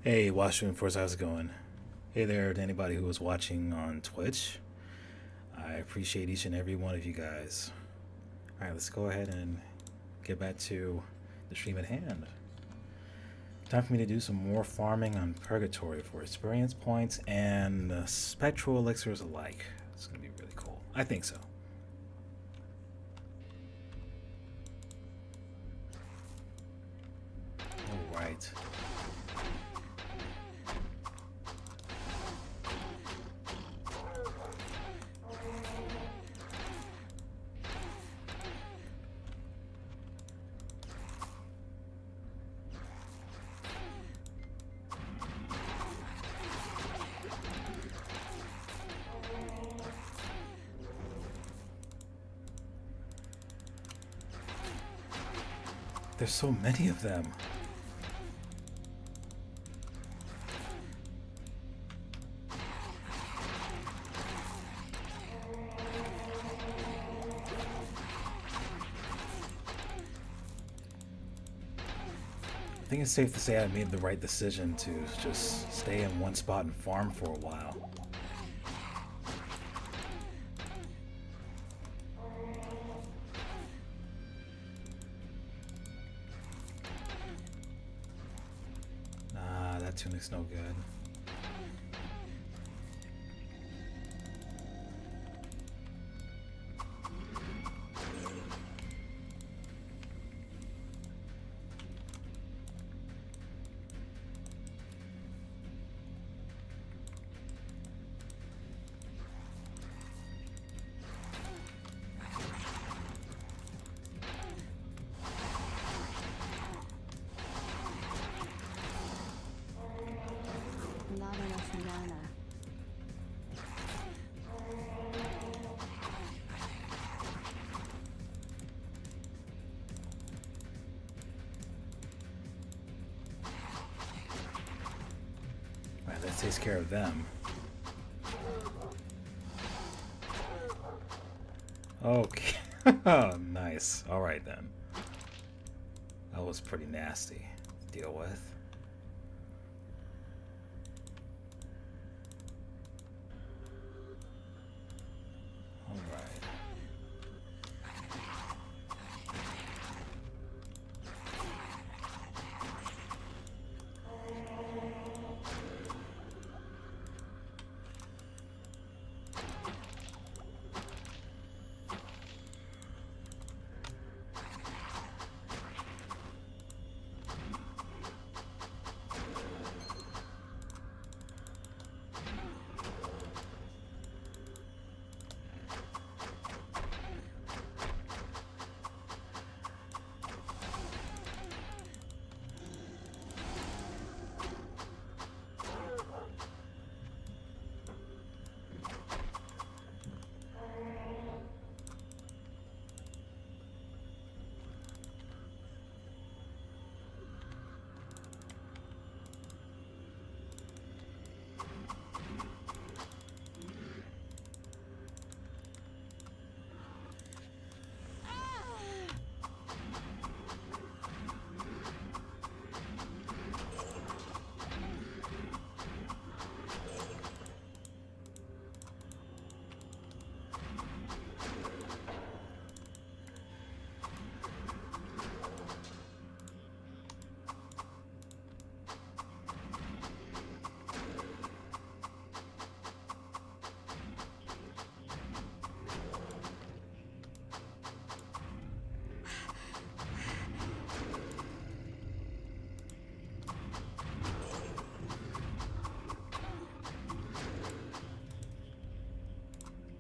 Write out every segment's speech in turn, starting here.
Hey, Washington Force, how's it going? Hey there to anybody who was watching on Twitch. I appreciate each and every one of you guys. Alright, let's go ahead and get back to the stream at hand. Time for me to do some more farming on Purgatory for experience points and spectral elixirs alike. It's going to be really cool. I think so. Alright. There's so many of them. I think it's safe to say I made the right decision to just stay in one spot and farm for a while. That tunic's no good. Right, that takes care of them. Okay. Nice. Alright then. That was pretty nasty to deal with.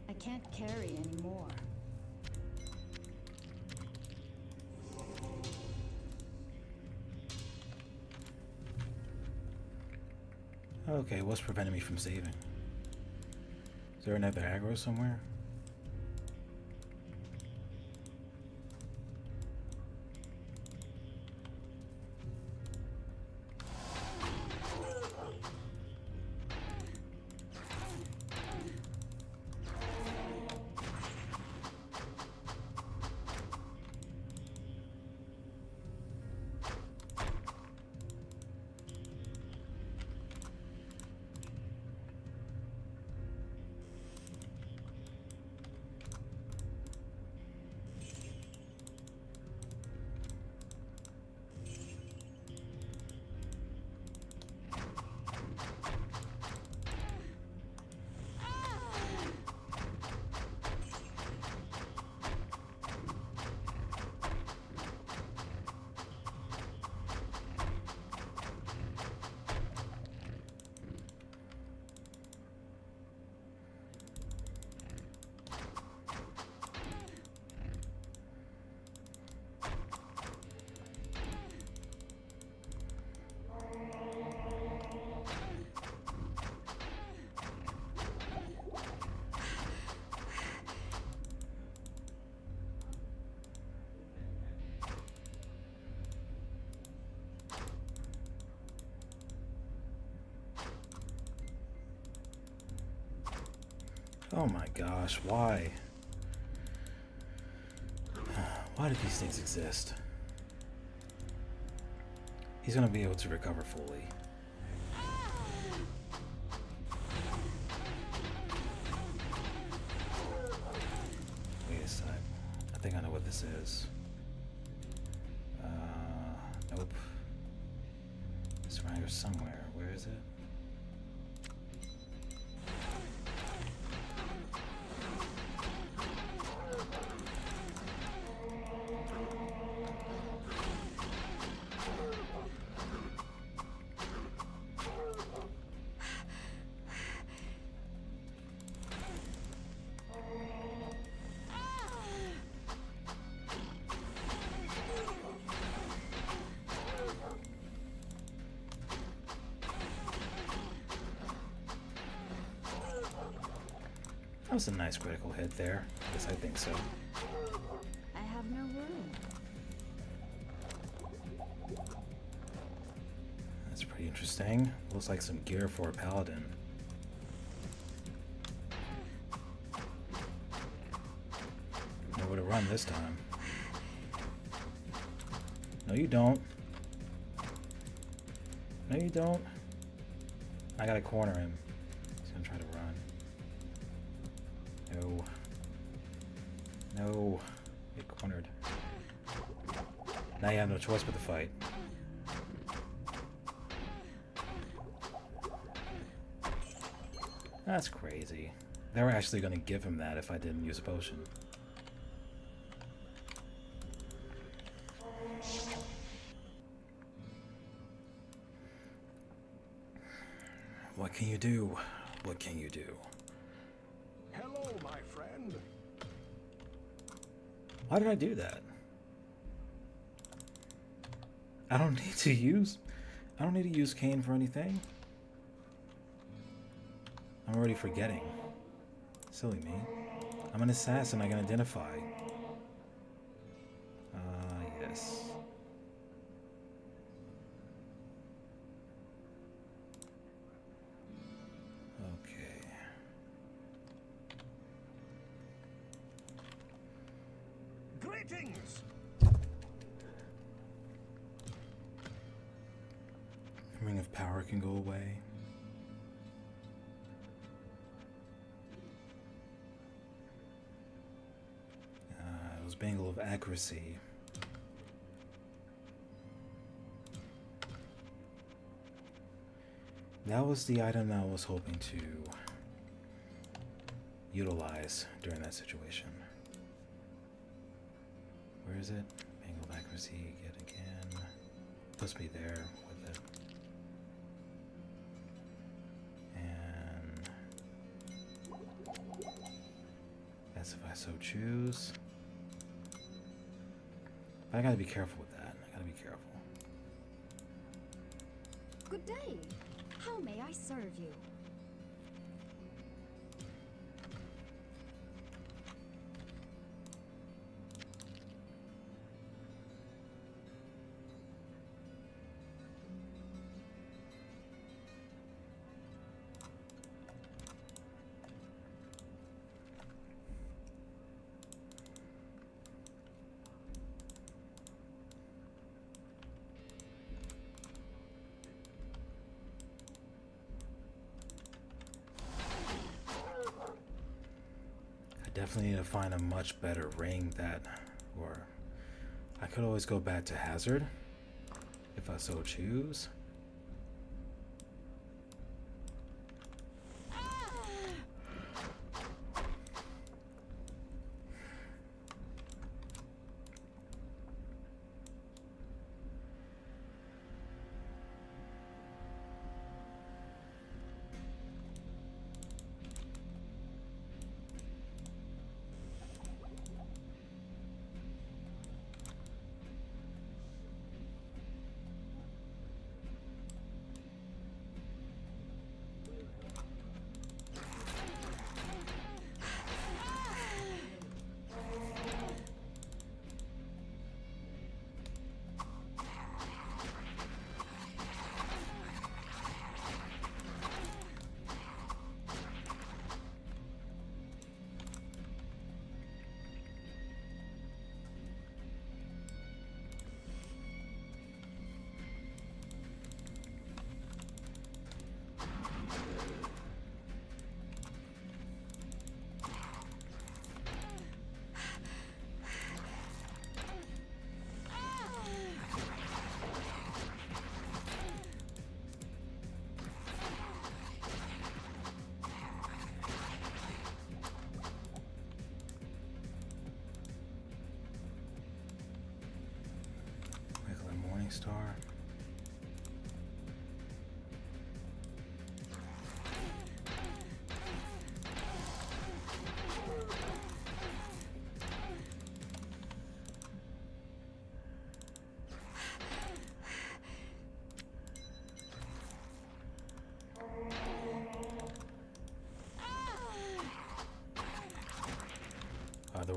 I can't carry anymore. Okay, what's preventing me from saving? Is there another aggro somewhere? Oh my gosh, why? Why do these things exist? He's gonna be able to recover fully. Wait a sec. I think I know what this is. Nope. It's around here somewhere. Where is it? That was a nice critical hit there. Yes, I think so. I have no room. That's pretty interesting. Looks like some gear for a paladin. Nowhere to run this time. No, you don't. No, you don't. I gotta corner him. He's gonna try to run. No. No. Get cornered. Now you have no choice but to fight. That's crazy. They were actually going to give him that if I didn't use a potion. What can you do? What can you do? Hello, my friend. Why did I do that? I don't need to use Cain for anything. I'm already forgetting. Silly me. I'm an assassin, I can identify. Yes. Okay. Greetings. Ring of Power can go away. It was Bangle of Accuracy. That was the item that I was hoping to utilize during that situation. Where is it? Bangle of Accuracy yet again. Puts me there with it. And that's if I so choose. But I gotta be careful with that. I gotta be careful. Good day. How may I serve you? Definitely need to find a much better ring that, or I could always go back to Hazard if I so choose.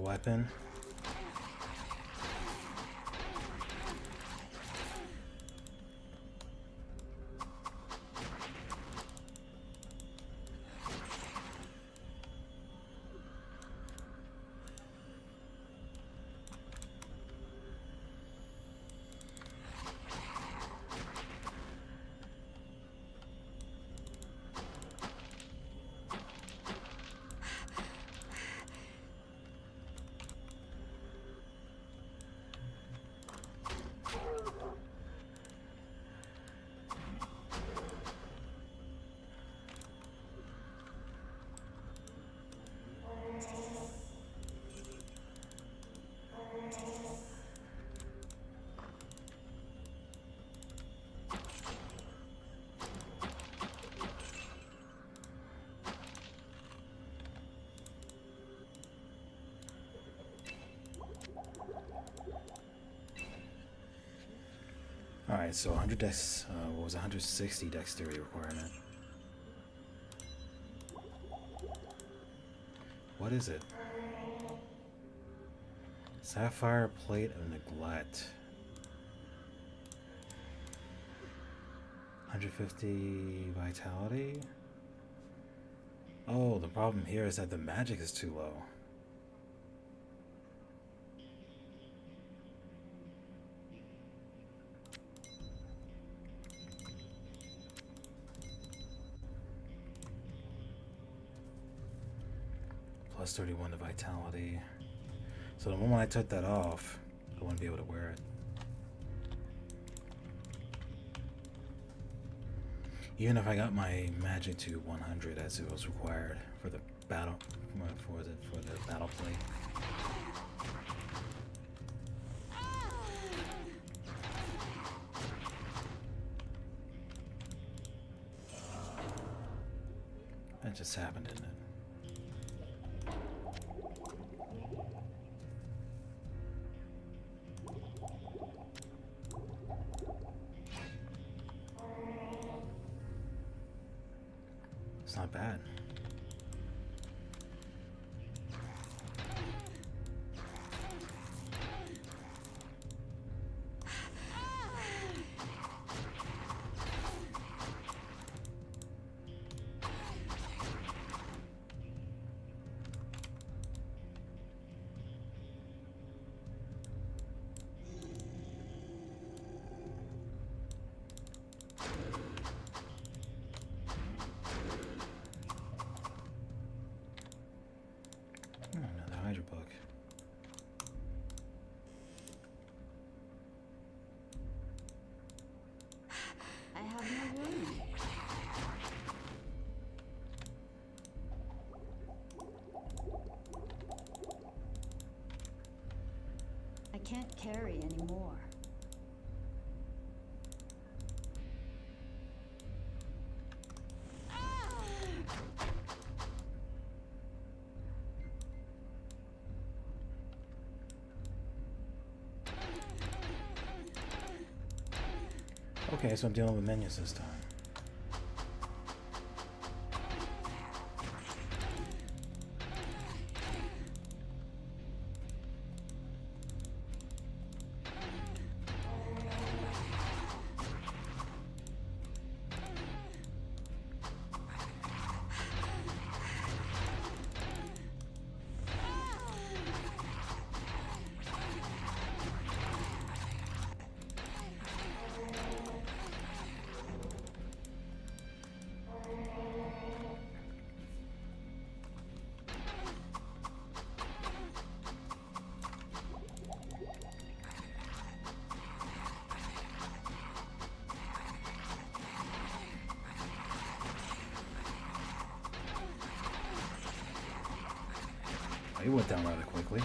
weapon. Alright, so 100 dex, what was 160 dexterity requirement? What is it? Sapphire Plate of Neglect. 150 vitality? Oh, the problem here is that the magic is too low. Plus 31 to vitality. So the moment I took that off, I wouldn't be able to wear it. Even if I got my magic to 100 as it was required for the battle, for the battle plate. That just happened, didn't it? It's not bad. Another Hydra book. I have no room. I can't carry anymore. Okay, so I'm dealing with minions this time. He went down rather quickly.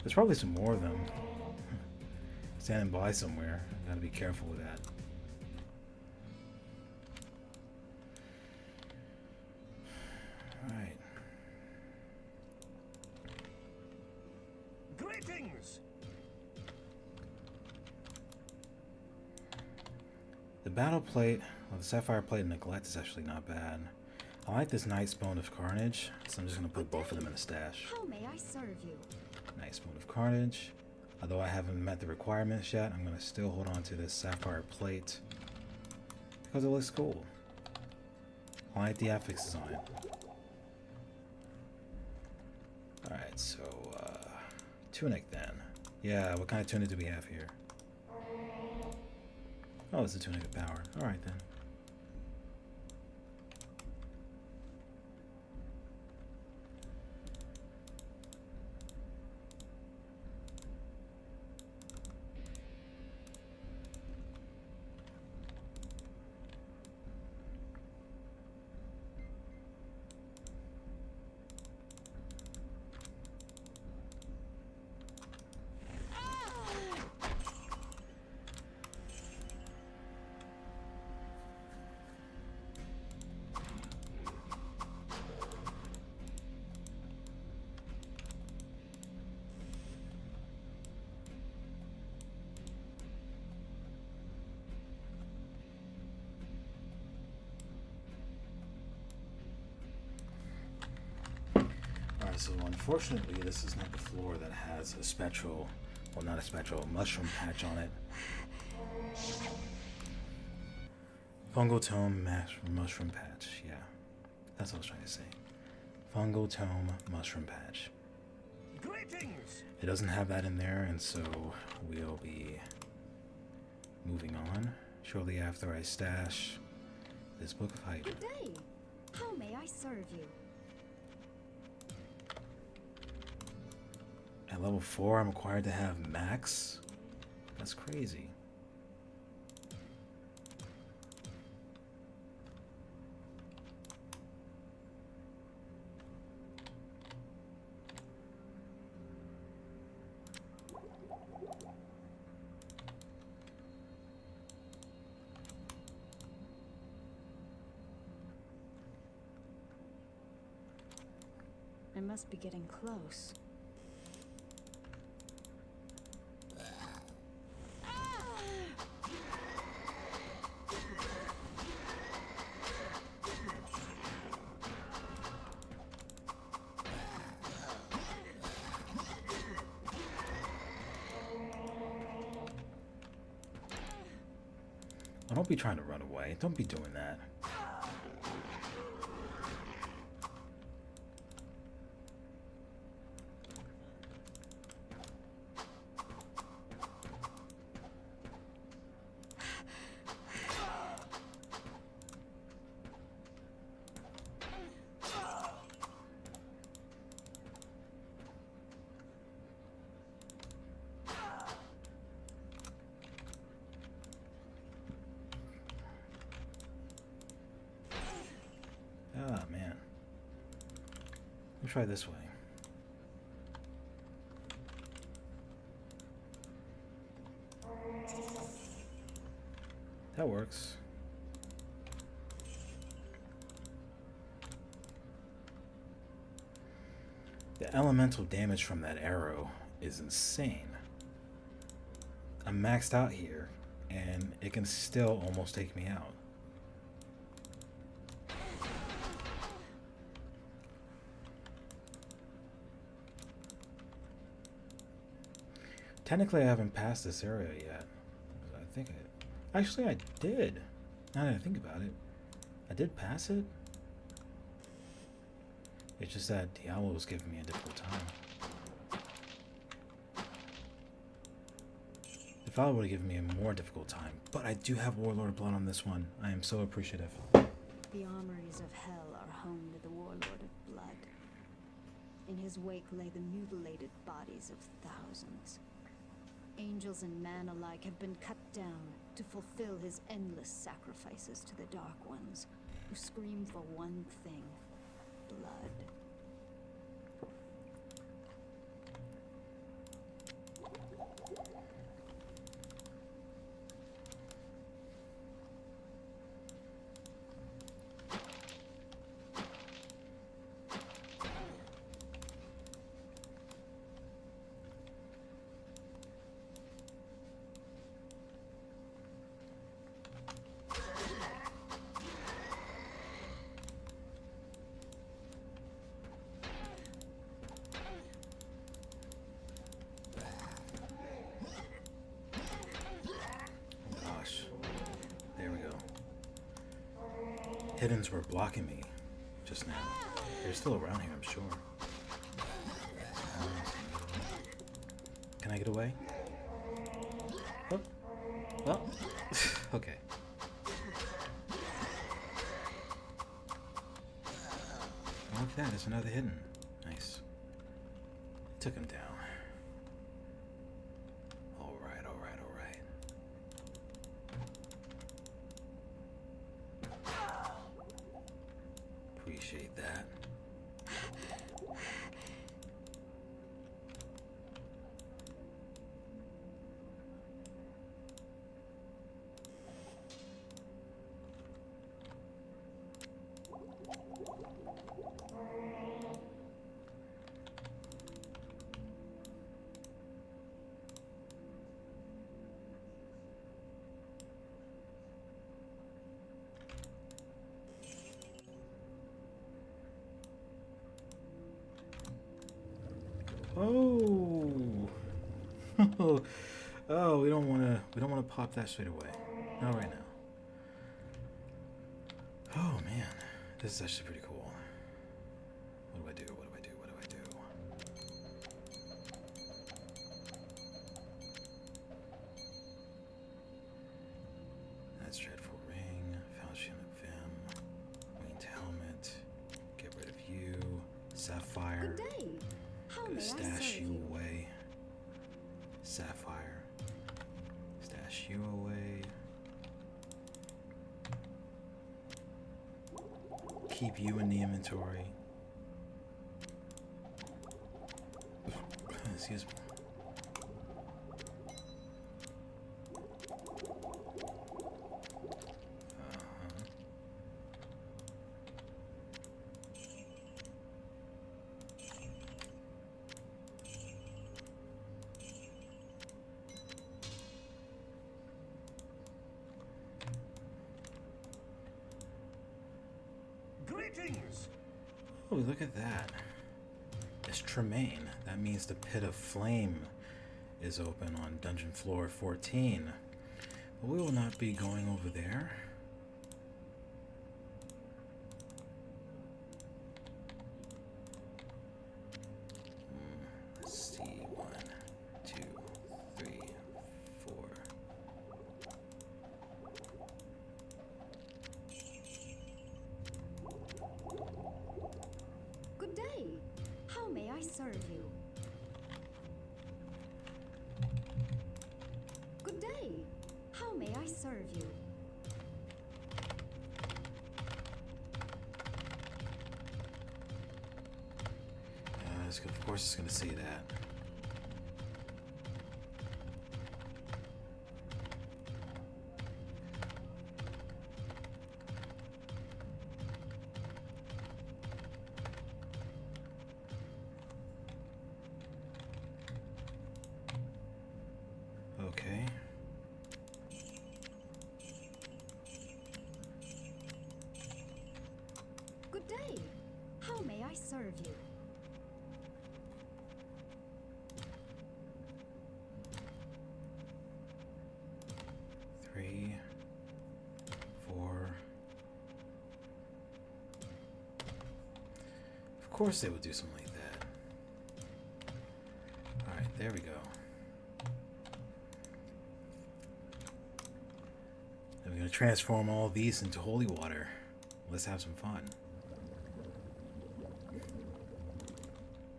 There's probably some more of them standing by somewhere. Gotta be careful with that. Alright. Greetings! The battle plate, well, the sapphire plate and neglect is actually not bad. I like this Knight's Bone of Carnage, so I'm just going to put both of them in a stash. How may I serve you? Knight's Bone of Carnage. Although I haven't met the requirements yet, I'm going to still hold on to this sapphire plate because it looks cool. I like the affixes on it. Alright, so, tunic then. Yeah, what kind of tunic do we have here? Oh, it's a tunic of power. Alright then. So unfortunately, this is not the floor that has a spectral, well, not a spectral, mushroom patch on it. Fungal tome mushroom patch. Yeah, that's what I was trying to say. Fungal tome mushroom patch. Greetings! It doesn't have that in there, and so we'll be moving on shortly after I stash this Book of Hydra. Good day. How may I serve you? At level 4, I'm required to have max? That's crazy. I must be getting close. Oh, don't be trying to run away. Don't be doing that. Ah, man. Let me try this way. That works. The elemental damage from that arrow is insane. I'm maxed out here, and it can still almost take me out. Technically, I haven't passed this area yet. I think actually, I did. Now that I think about it, I did pass it. It's just that Diablo was giving me a difficult time. The Father would have given me a more difficult time, but I do have Warlord of Blood on this one. I am so appreciative. The armories of hell are home to the Warlord of Blood. In his wake lay the mutilated bodies of thousands. Angels and man alike have been cut down to fulfill his endless sacrifices to the Dark Ones, who scream for one thing: blood. hiddens were blocking me just now. They're still around here, I'm sure. Can I get away? Oh. Well. Okay. Oh, look at that. There's another hidden. Nice. Took him down. Alright, alright, alright. Appreciate that. Oh, oh, we don't want to pop that straight away. Not right now. Oh man, this is actually pretty cool. What do I do? What do I do? What do I do? That's dreadful ring, falchion of Vim, winged helmet. Get rid of you, sapphire. Good day. How Gonna may I stash serve you you? away. Sapphire. Stash you away. Keep you in the inventory. Excuse me. Greetings! Oh, look at that. It's Tremaine. That means the Pit of Flame is open on dungeon floor 14. But we will not be going over there. Let's see. 1, 2, 3, 4. Good day. How may I serve you? Good day. How may I serve you? Of course it's going to say that. Okay. Good day. How may I serve you? Three, 4. Of course they would do something like that. Alright, there we go. And we're going to transform all these into holy water. Let's have some fun.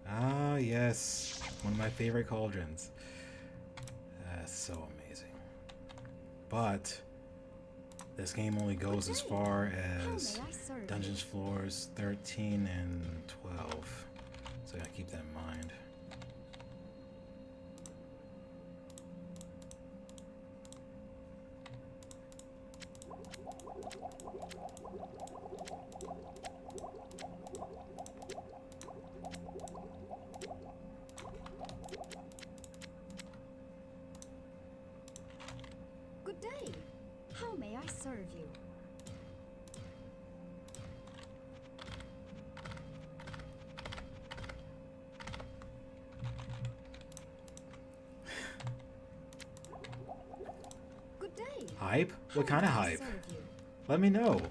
Ah, yes. One of my favorite cauldrons. That's so amazing. But this game only goes as far as dungeons floors 13 and 12. So I gotta keep that in mind. Good day. How may I serve you? Good day. Hype? What kind of How may I hype? serve you? Let me know.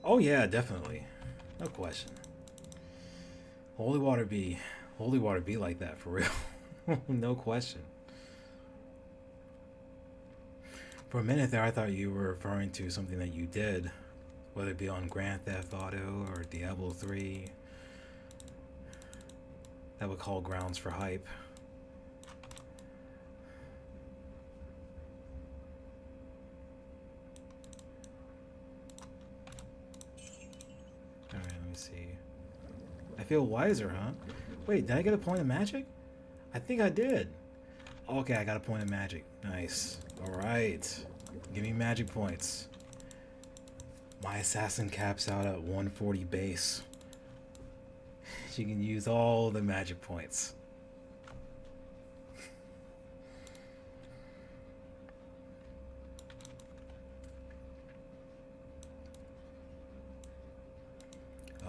Oh yeah, definitely. No question. Holy water be like that for real. No question. For a minute there, I thought you were referring to something that you did, whether it be on Grand Theft Auto or Diablo 3. That would call grounds for hype. Alright, let me see. I feel wiser, huh? Wait, did I get a point of magic? I think I did. Okay, I got a point of magic. Nice. Alright. Give me magic points. My assassin caps out at 140 base. She can use all the magic points.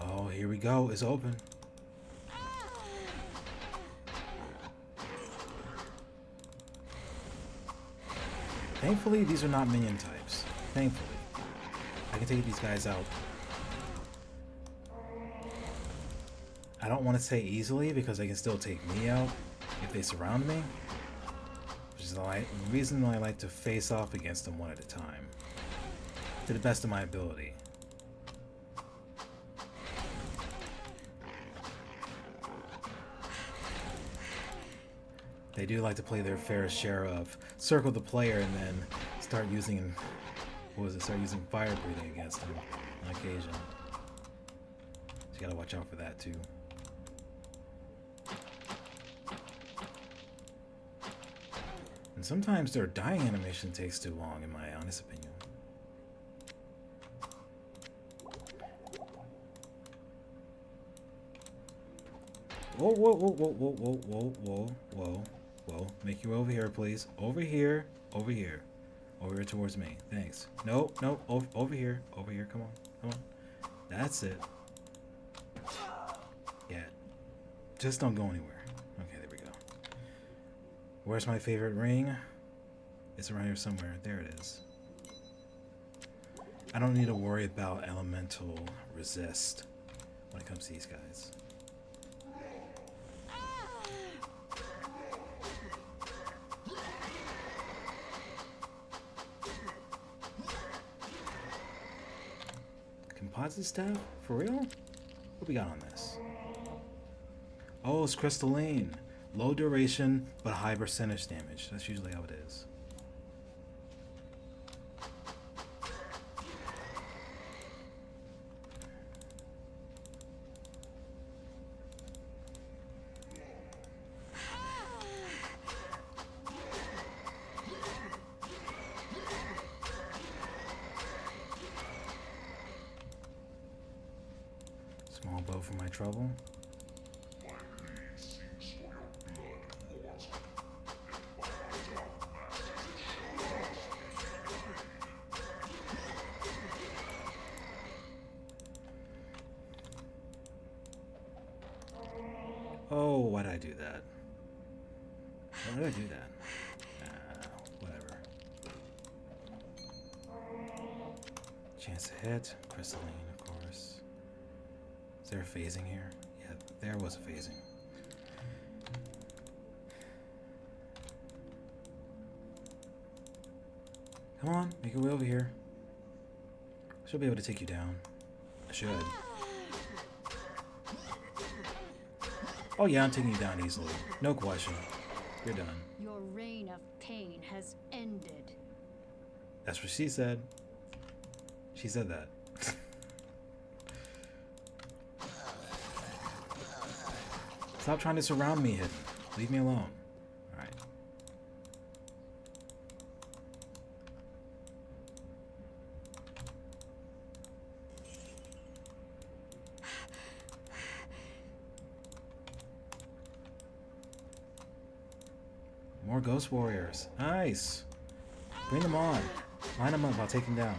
Oh, here we go. It's open. Thankfully, these are not minion types. Thankfully. I can take these guys out. I don't want to say easily because they can still take me out if they surround me. Which is the reason I like to face off against them one at a time. To the best of my ability. They do like to play their fair share of circle the player and then start using, start using fire breathing against them on occasion. So you gotta watch out for that too. And sometimes their dying animation takes too long, in my honest opinion. Whoa, whoa, whoa, whoa, whoa, whoa, whoa, whoa, whoa. Whoa, make your way over here, please. Over here, over here. Over here towards me. Thanks. No, no, over here. Over here, come on. Come on. That's it. Yeah. Just don't go anywhere. Okay, there we go. Where's my favorite ring? It's around here somewhere. There it is. I don't need to worry about elemental resist when it comes to these guys. Composite staff? For real? What we got on this? Oh, it's crystalline. Low duration, but high percentage damage. That's usually how it is. Small bow for my trouble. Oh, why did I do that? Why did I do that? Whatever. Chance to hit. Crystalline, of course. Is there a phasing here? Yeah, there was a phasing. Come on, make your way over here. I should be able to take you down. I should. Oh yeah, I'm taking you down easily. No question. You're done. Your reign of pain has ended. That's what she said. She said that. Stop trying to surround me, Hidden. Leave me alone. Alright. More ghost warriors. Nice. Bring them on. Line them up. I'll take them down.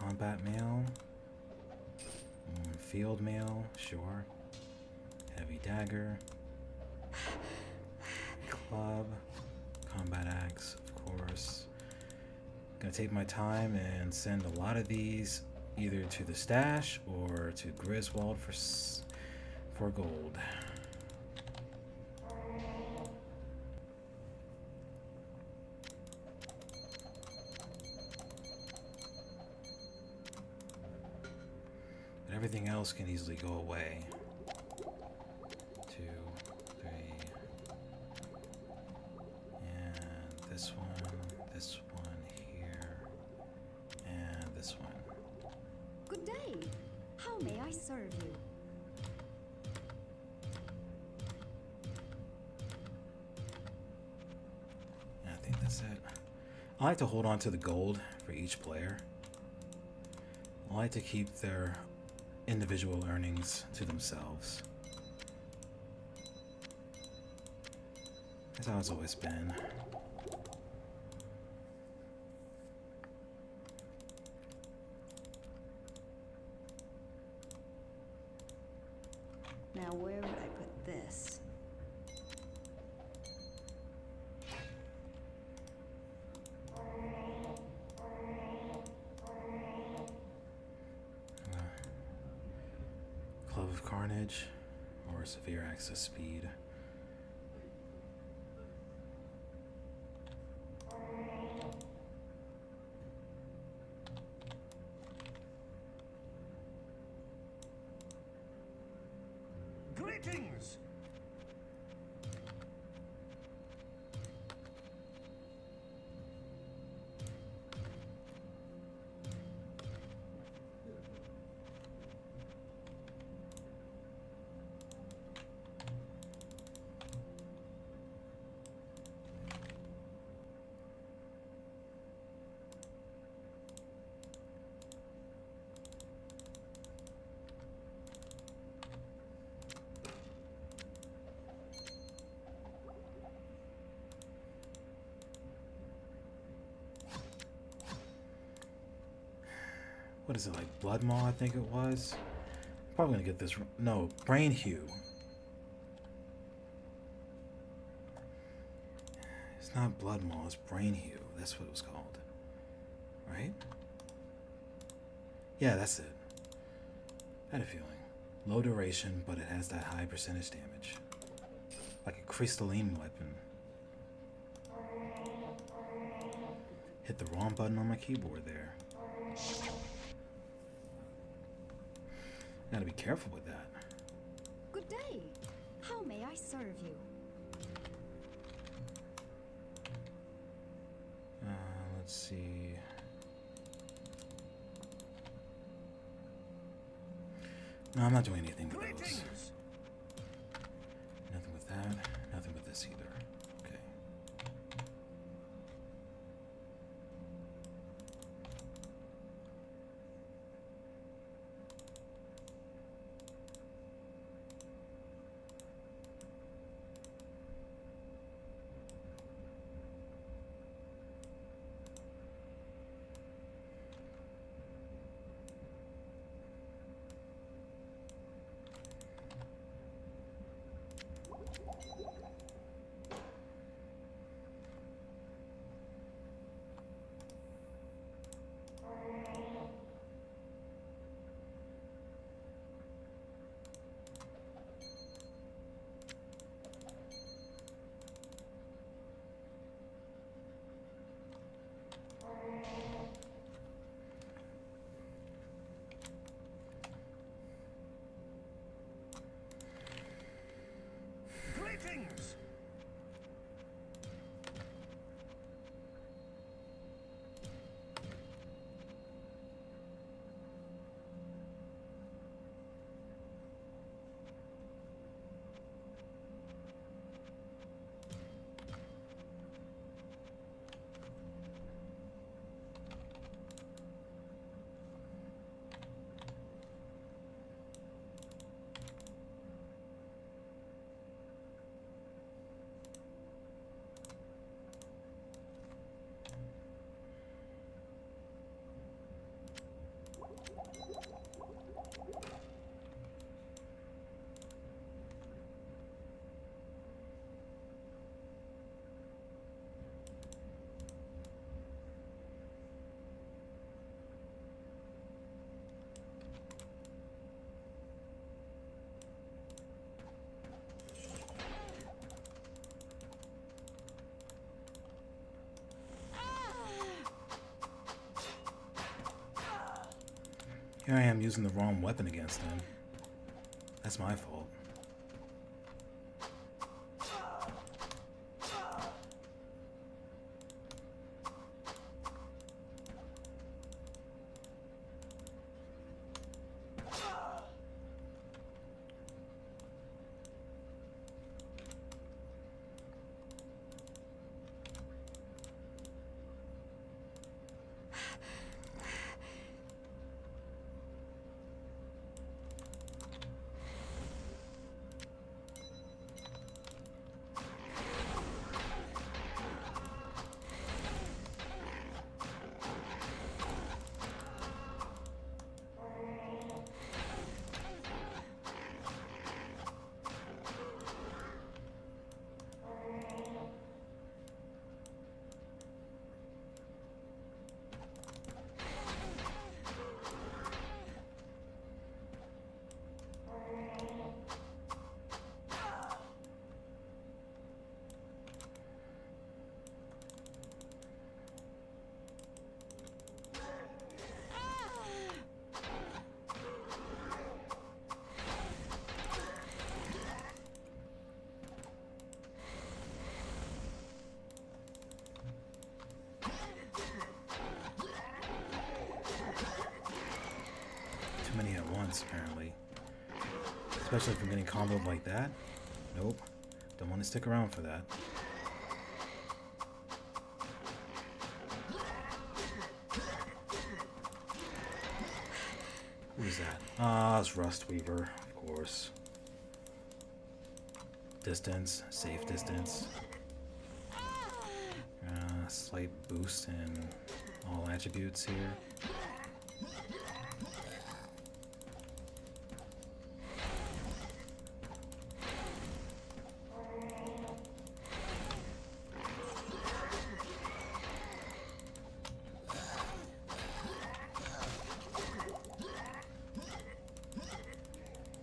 combat mail. Field mail, sure. Heavy dagger. Club. Combat axe, of course. Gonna take my time and send a lot of these either to the stash or to Griswold for gold. But everything else can easily go away. 2, 3, and this one here, and this one. Good day. How may I serve you? And I think that's it. I like to hold on to the gold for each player. I like to keep their individual earnings to themselves. That's how it's always been. Now where would I put this? Club of Carnage or Severe Access Speed. Greetings! What is it, like Blood Maw, I think it was? Probably gonna get this. No, Brain Hue. It's not Blood Maw, it's Brain Hue. That's what it was called. Right? Yeah, that's it. I had a feeling. Low duration, but it has that high percentage damage. Like a crystalline weapon. Hit the wrong button on my keyboard there. Gotta be careful with that. Good day. How may I serve you? Let's see. No, I'm not doing anything with those. Greetings! Nothing with that. Nothing with this either. Okay. Here I am using the wrong weapon against him. That's my fault. Too many at once, apparently. Especially if I'm getting comboed like that. Nope. Don't want to stick around for that. Who's that? Ah, it's Rust Weaver, of course. Distance, safe distance. Slight boost in all attributes here.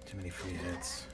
Too many free hits.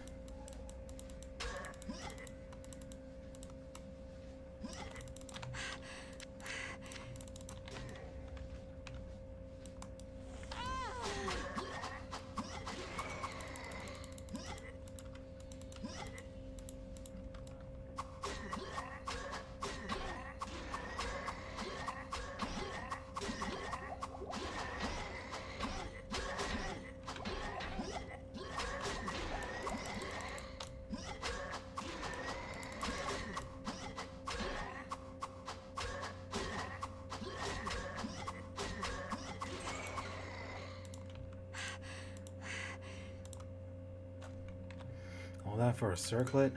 All that for a circlet?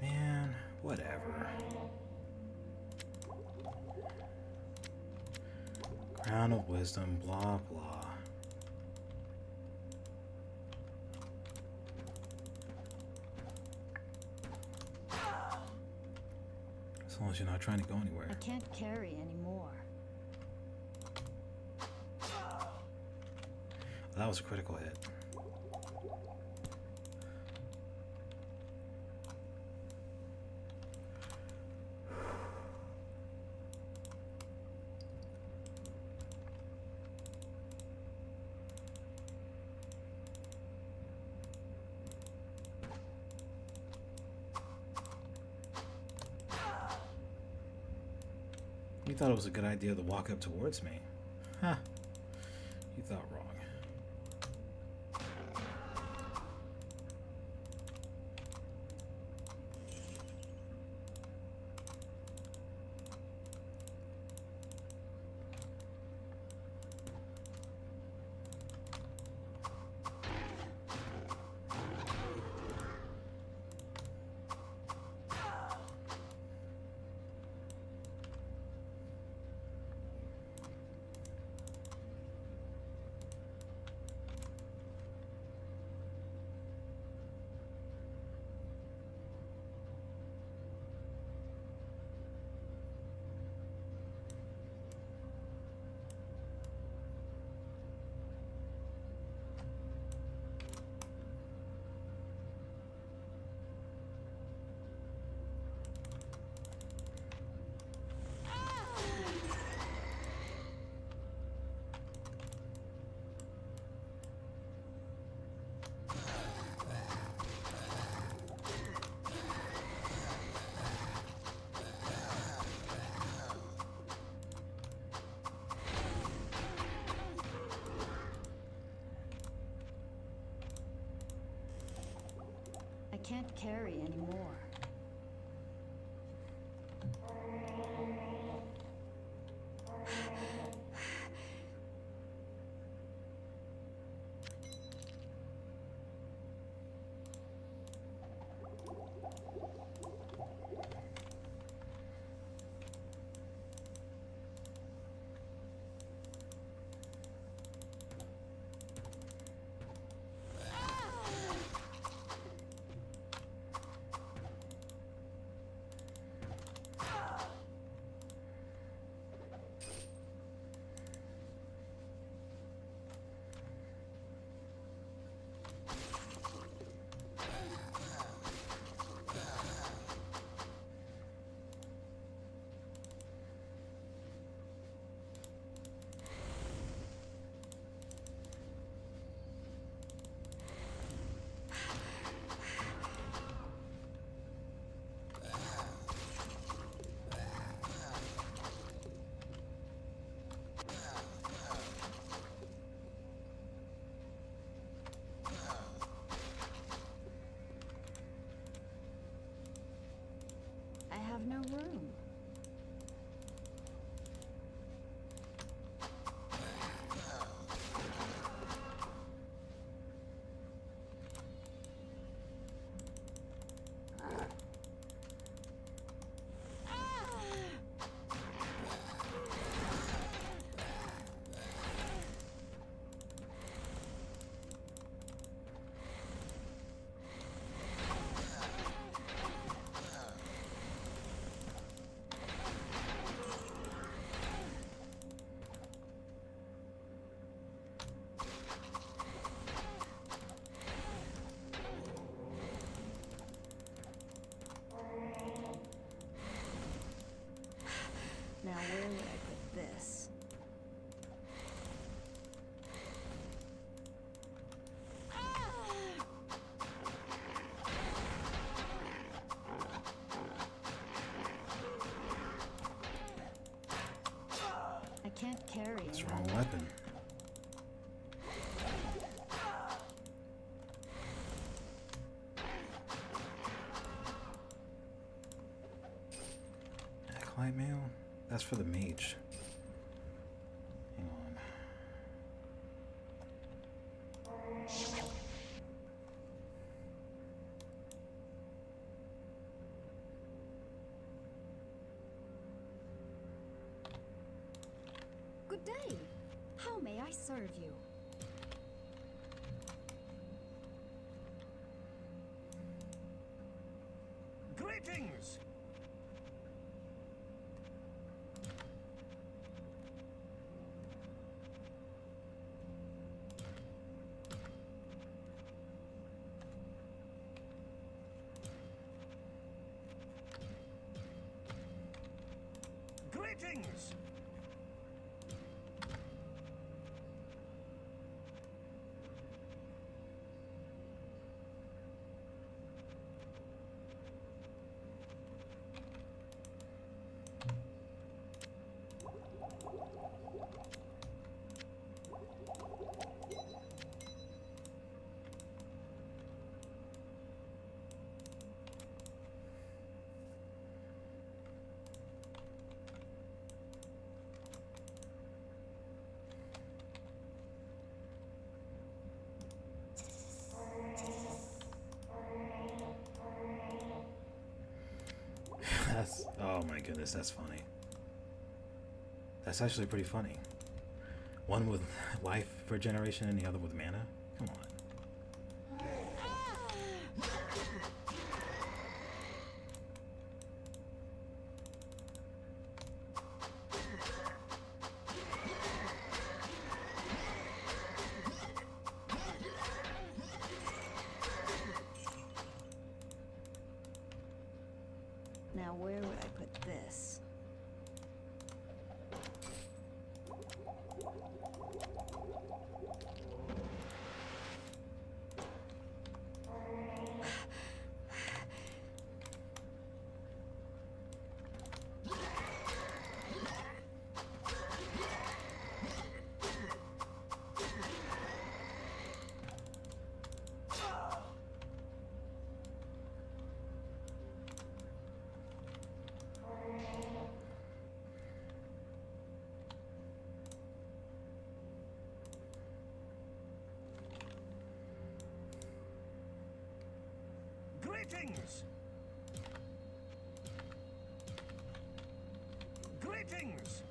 Man, whatever. Crown of Wisdom, blah, blah. As long as you're not trying to go anywhere. I can't carry anymore. That was a critical hit. You thought it was a good idea to walk up towards me. Huh. You thought wrong. can't carry anymore. I have no room. Now where would I put this? I can't carry it. What's the wrong weapon? Acolyte mail? That's for the mage. Hang on. Good day. How may I serve you? Greetings! Greetings! That's, oh my goodness, that's funny. That's actually pretty funny. One with life regeneration and the other with mana? Come on. Now where would I put this? Greetings! Greetings!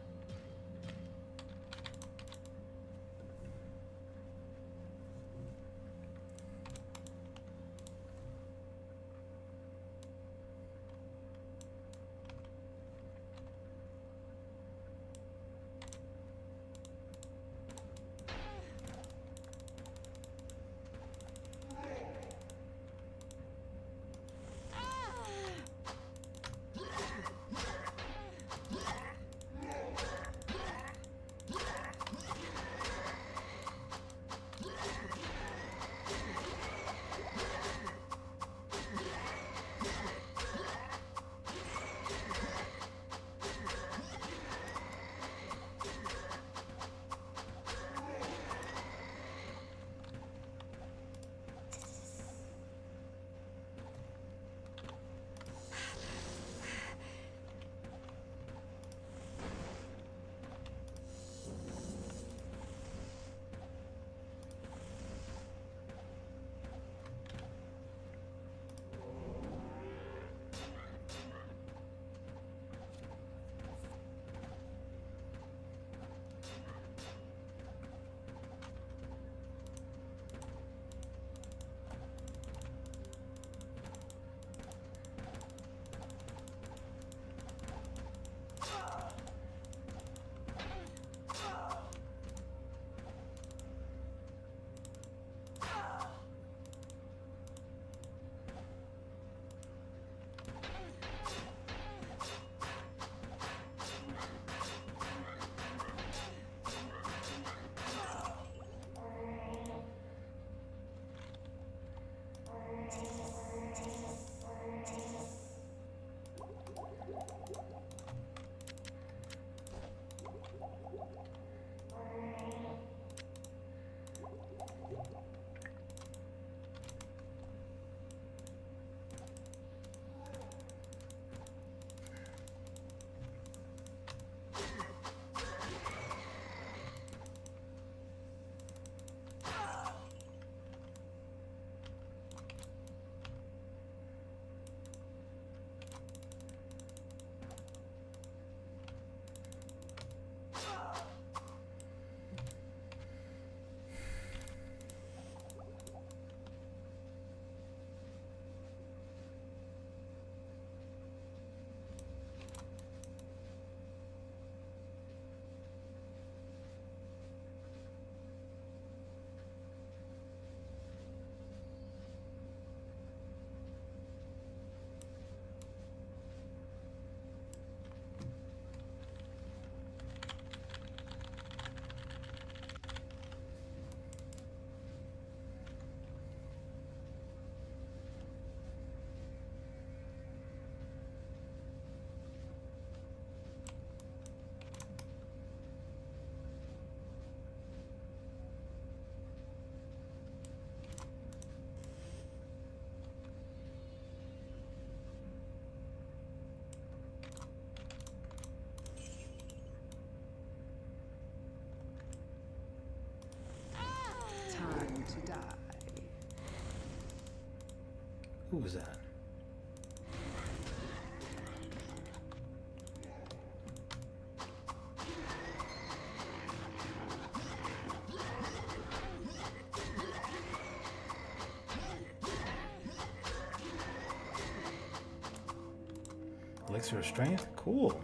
Time to die. Who was that? Elixir of strength? Cool.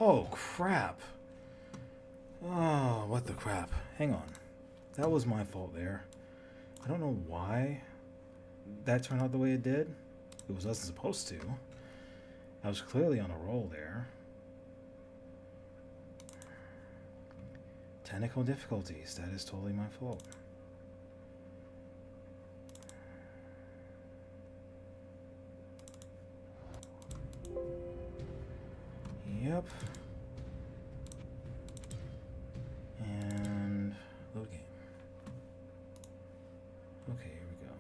Oh, crap. Oh, what the crap. Hang on. That was my fault there. I don't know why that turned out the way it did. It wasn't supposed to. I was clearly on a roll there. Technical difficulties. That is totally my fault. Yep. And load game. Okay, here we go.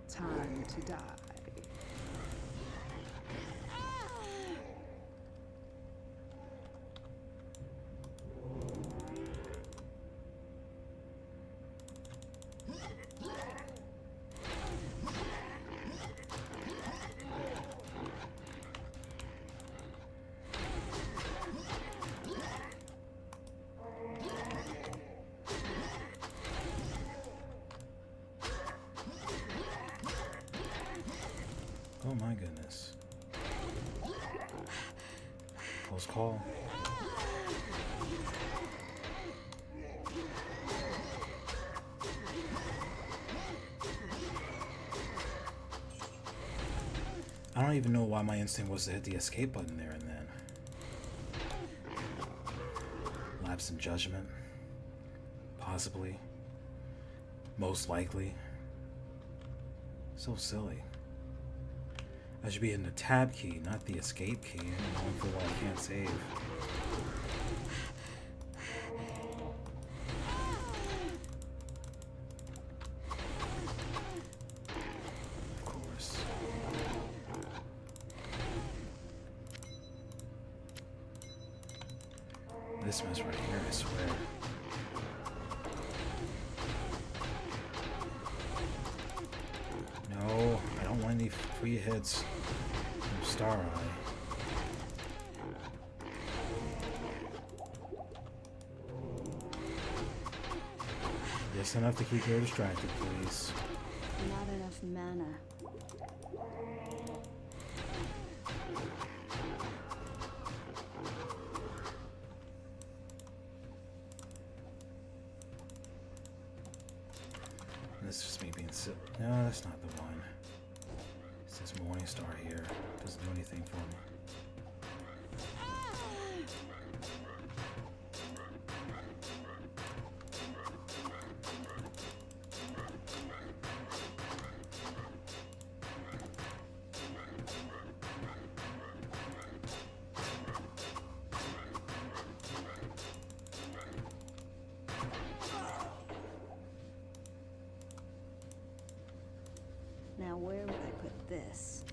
Time to die. Oh my goodness. Close call. I don't even know why my instinct was to hit the escape button there and then. Lapse in judgment. Possibly. Most likely. So silly. I should be hitting the tab key, not the escape key. I'm going for what I can't save. Of course. This mess right here, I swear. No, I don't want any free hits from Star Eye. Just enough to keep her distracted, please. Not enough mana. This is just me being silly. No, that's not the one. It says Morningstar here. Doesn't do anything for me. Now where would I put this?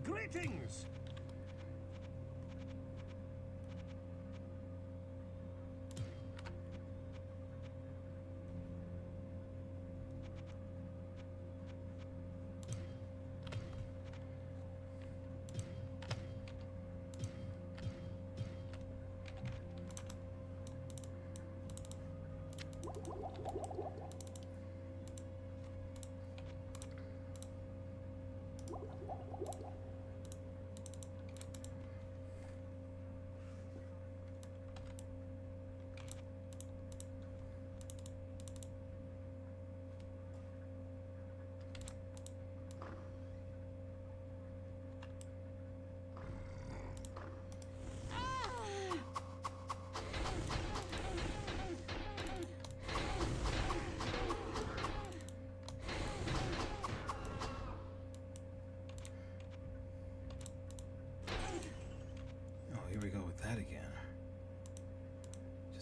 Greetings!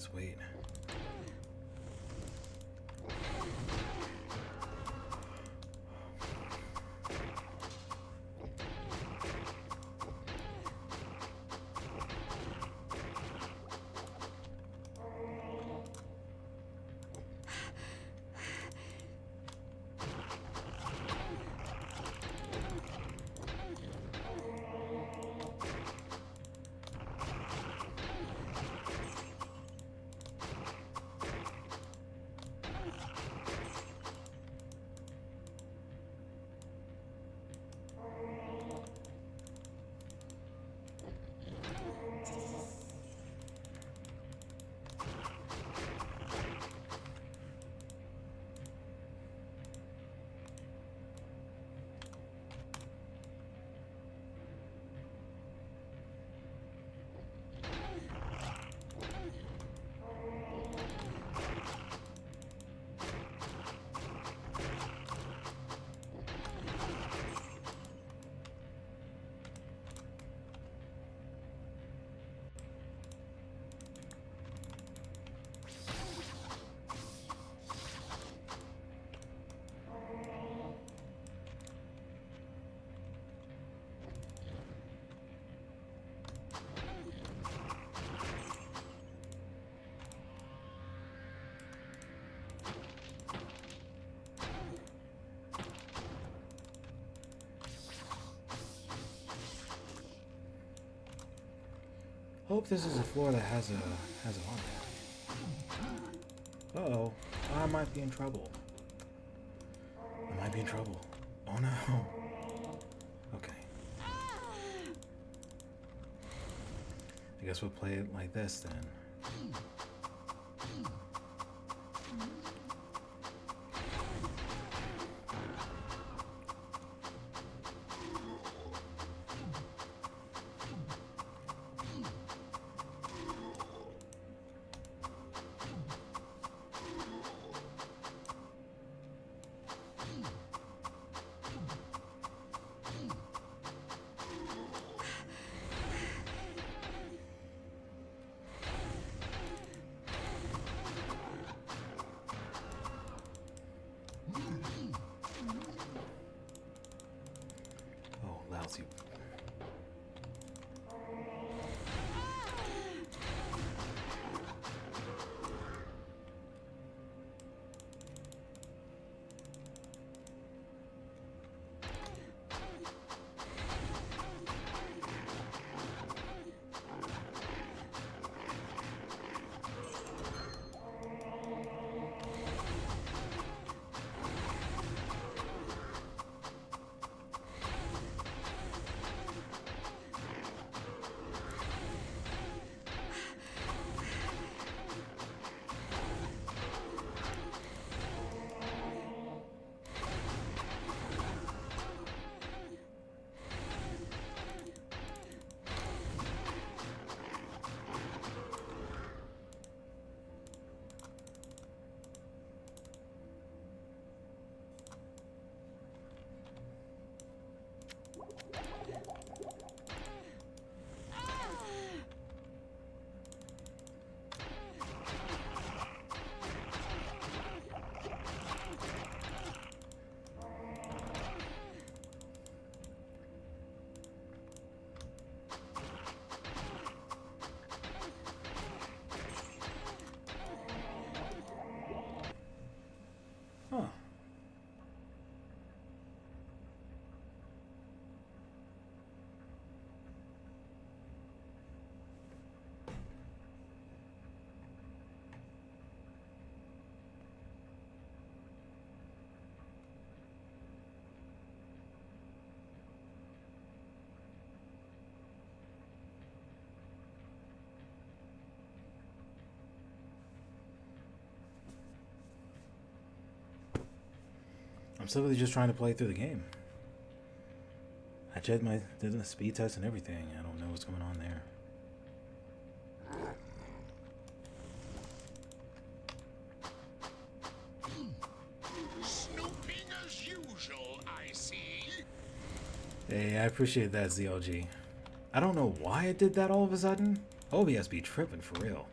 just wait. Hope this is a floor that has a on it. Uh-oh. I might be in trouble. I might be in trouble. Oh no. Okay. I guess we'll play it like this then. Oh, lousy. Huh. I'm simply just trying to play through the game. I did the speed test and everything. I don't know what's going on there. Snooping as usual, I see. Hey, I appreciate that, ZLG. I don't know why it did that all of a sudden. OBS be tripping for real.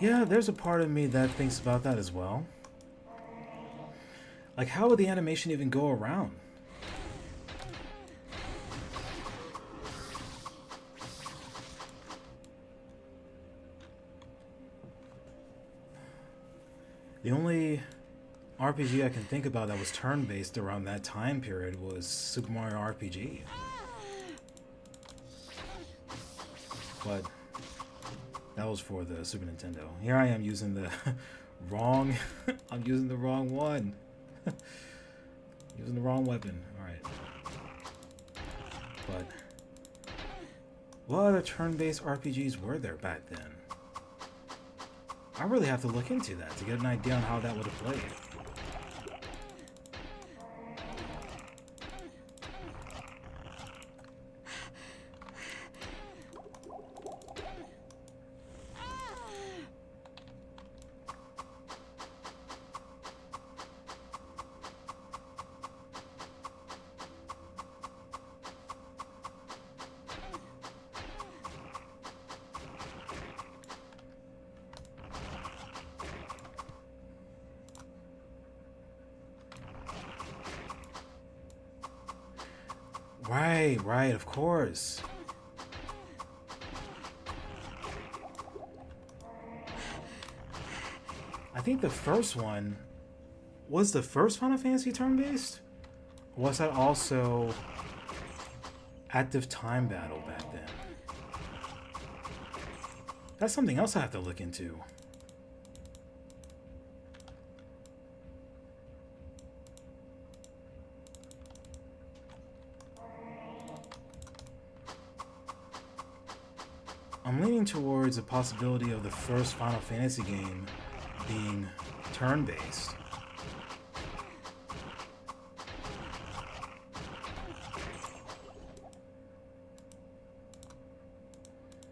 Yeah, there's a part of me that thinks about that as well. Like, how would the animation even go around? The only RPG I can think about that was turn-based around that time period was Super Mario RPG. But that was for the Super Nintendo. Here I am using the wrong... I'm using the wrong one. Using the wrong weapon. Alright. But what other turn-based RPGs were there back then? I really have to look into that to get an idea on how that would have played. Right, of course. I think the first one was the first Final Fantasy turn-based? Or was that also active time battle back then? That's something else I have to look into. I'm leaning towards the possibility of the first Final Fantasy game being turn-based.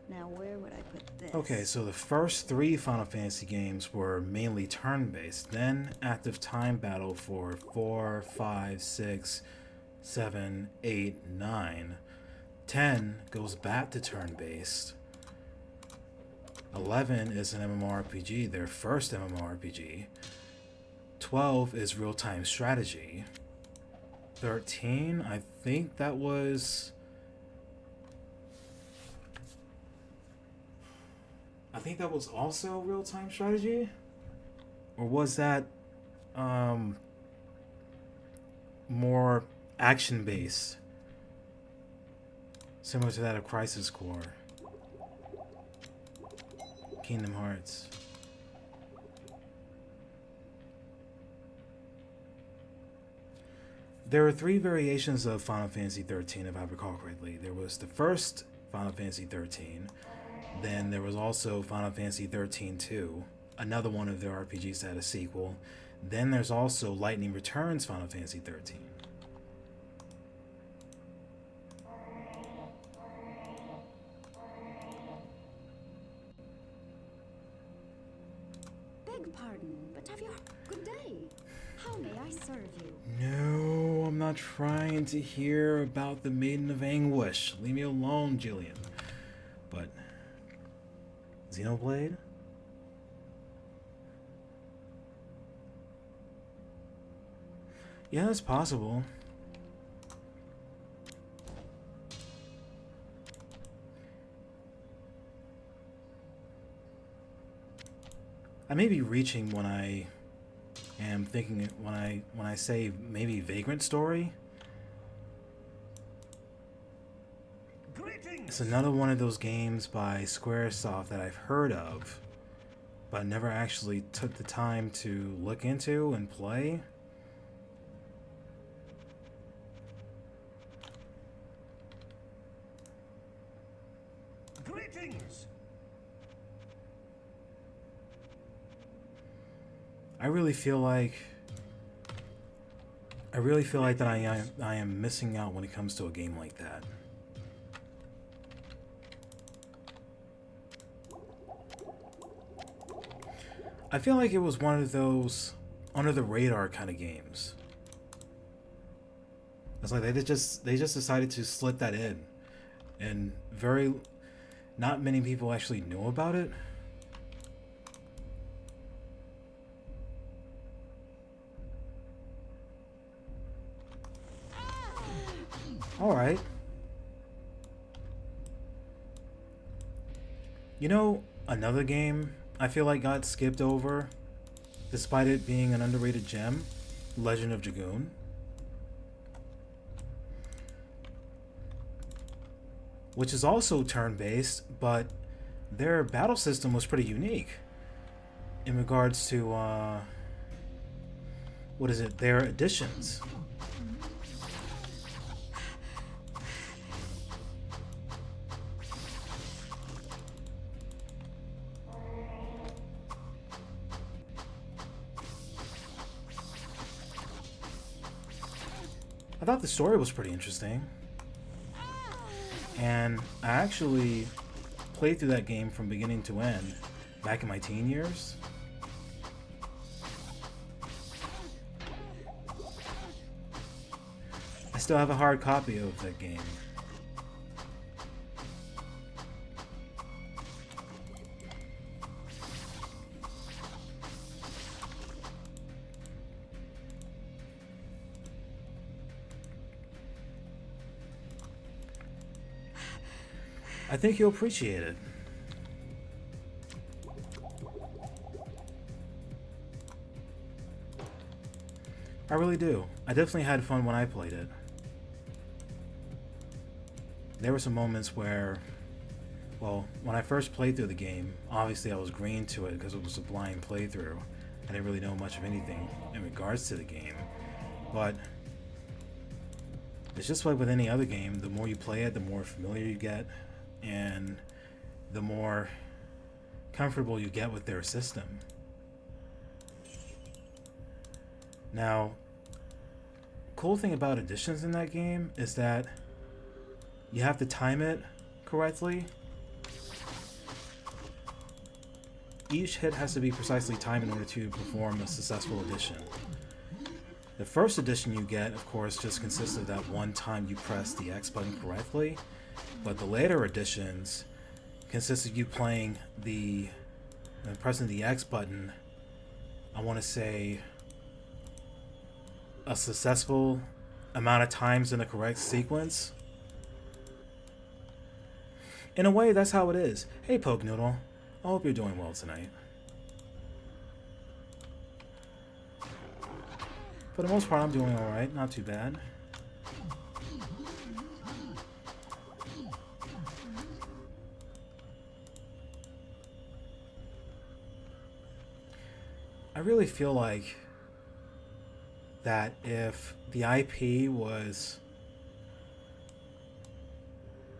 Now where would I put this? Okay, so the first 3 Final Fantasy games were mainly turn-based, then active time battle for 4, 5, 6, 7, 8, 9. 10 goes back to turn-based. 11 is an MMORPG, their first MMORPG. 12 is real-time strategy. 13, I think that was... also real-time strategy? Or was that more action-based? Similar to that of Crisis Core. Kingdom Hearts. There were 3 variations of Final Fantasy XIII, if I recall correctly. There was the first Final Fantasy XIII, then there was also Final Fantasy XIII-2, another one of their RPGs that had a sequel. Then there's also Lightning Returns Final Fantasy XIII. Beg pardon, but have you... Good day. How may I serve you? No, I'm not trying to hear about the Maiden of Anguish. Leave me alone, Jillian. But... Xenoblade? Yeah, it's possible. I may be reaching when I am thinking when I say maybe Vagrant Story. Greetings. It's another one of those games by Squaresoft that I've heard of, but never actually took the time to look into and play. Greetings. I really feel like that I am missing out when it comes to a game like that. I feel like it was one of those under the radar kind of games. It's like they just decided to slip that in, and not many people actually knew about it. Alright. You know, another game I feel like got skipped over, despite it being an underrated gem, Legend of Dragoon. Which is also turn-based, but their battle system was pretty unique in regards to, what is it, their additions. I thought the story was pretty interesting. And I actually played through that game from beginning to end back in my teen years. I still have a hard copy of that game. I think you'll appreciate it. I really do. I definitely had fun when I played it. There were some moments where, well, when I first played through the game, obviously I was green to it because it was a blind playthrough. I didn't really know much of anything in regards to the game. But it's just like with any other game, the more you play it, the more familiar you get, and the more comfortable you get with their system. Now, cool thing about additions in that game is that you have to time it correctly. Each hit has to be precisely timed in order to perform a successful addition. The first addition you get, of course, just consists of that one time you press the X button correctly. But the later additions consist of you playing pressing the X button, I want to say, a successful amount of times in the correct sequence. In a way, that's how it is. Hey, Poke Noodle. I hope you're doing well tonight. For the most part, I'm doing alright. Not too bad. I really feel like that if the IP was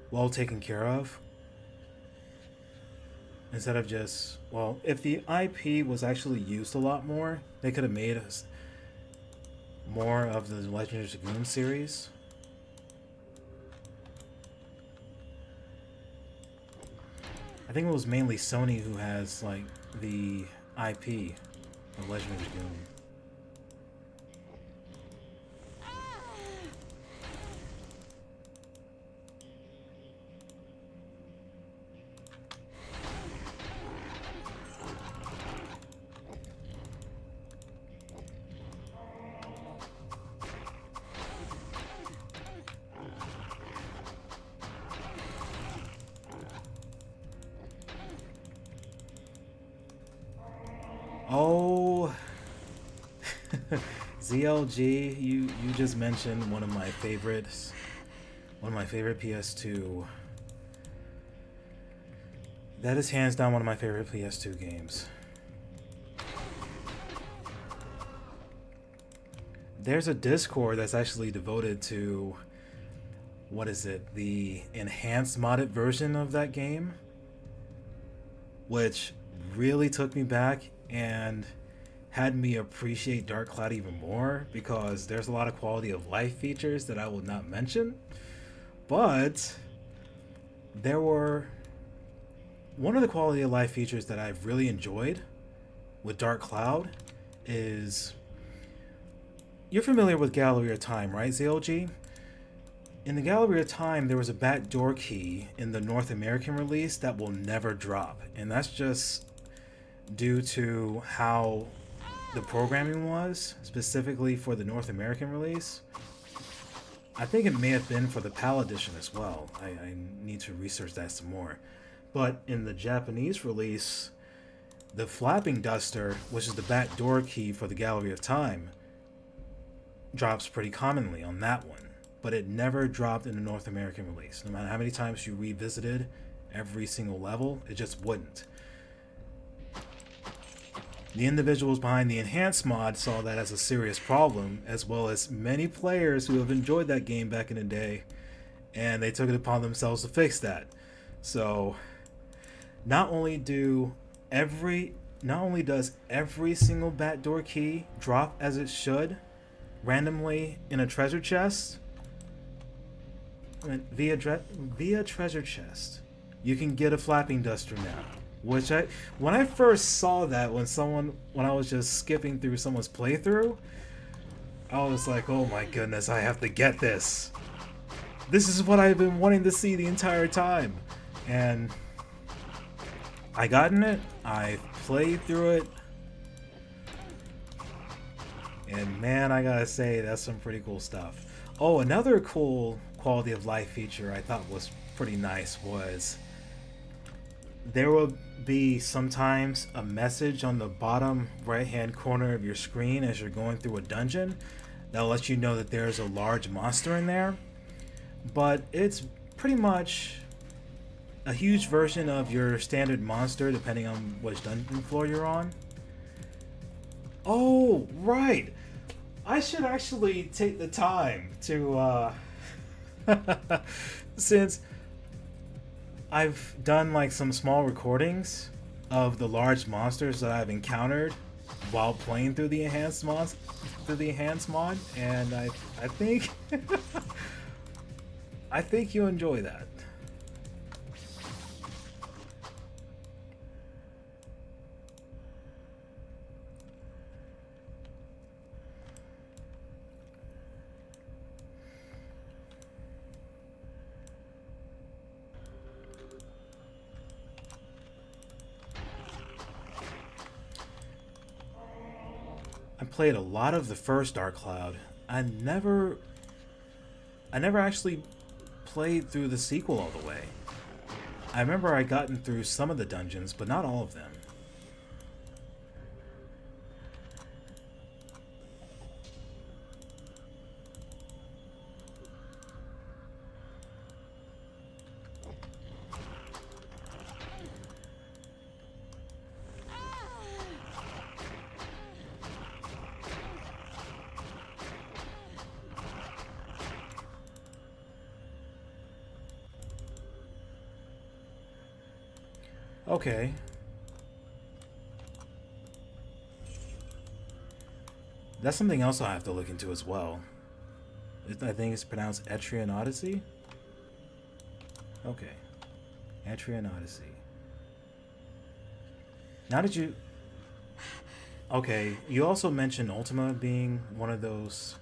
well taken care of, instead of just, well, if the IP was actually used a lot more, they could have made us more of the Legend of Dragoon series. I think it was mainly Sony who has like the IP of Legend of Dragoon. Oh, ZLG, you just mentioned one of my favorites, one of my favorite PS2. That is hands down one of my favorite PS2 games. There's a Discord that's actually devoted to, what is it, the enhanced modded version of that game, which really took me back and had me appreciate Dark Cloud even more, because there's a lot of quality of life features that I will not mention, but there were one of the quality of life features that I've really enjoyed with Dark Cloud is, you're familiar with Gallery of Time, right, ZLG? In the Gallery of Time, there was a backdoor key in the North American release that will never drop, and that's just due to how the programming was, specifically for the North American release. I think it may have been for the PAL edition as well. I need to research that some more. But in the Japanese release, the flapping duster, which is the backdoor key for the Gallery of Time, drops pretty commonly on that one. But it never dropped in the North American release. No matter how many times you revisited every single level, it just wouldn't. The individuals behind the enhanced mod saw that as a serious problem, as well as many players who have enjoyed that game back in the day, and they took it upon themselves to fix that. So not only does every single backdoor key drop as it should randomly in a treasure chest, via treasure chest, you can get a flapping duster now. Which when I first saw that, when I was just skipping through someone's playthrough, I was like, oh my goodness, I have to get this. This is what I've been wanting to see the entire time. And I gotten it, I played through it, and man, I gotta say, that's some pretty cool stuff. Oh, another cool quality of life feature I thought was pretty nice was there will be sometimes a message on the bottom right hand corner of your screen as you're going through a dungeon that'll let you know that there's a large monster in there, but it's pretty much a huge version of your standard monster depending on which dungeon floor you're on. Oh, right, I should actually take the time to since I've done like some small recordings of the large monsters that I've encountered while playing through the enhanced mod, and I think I think you'll enjoy that. I played a lot of the first Dark Cloud. I never actually played through the sequel all the way. I remember I gotten through some of the dungeons, but not all of them. Okay. That's something else I'll have to look into as well. I think it's pronounced Etrian Odyssey? Okay. Etrian Odyssey. Now that you... Okay, you also mentioned Ultima being one of those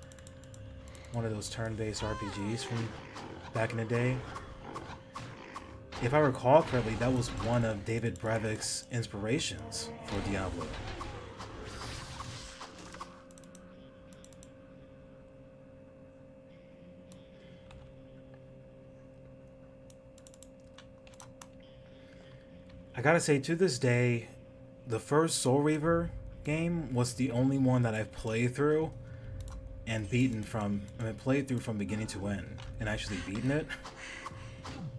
turn-based RPGs from back in the day. If I recall correctly, that was one of David Brevik's inspirations for Diablo. I gotta say, to this day, the first Soul Reaver game was the only one that I've played through and played through from beginning to end and actually beaten it.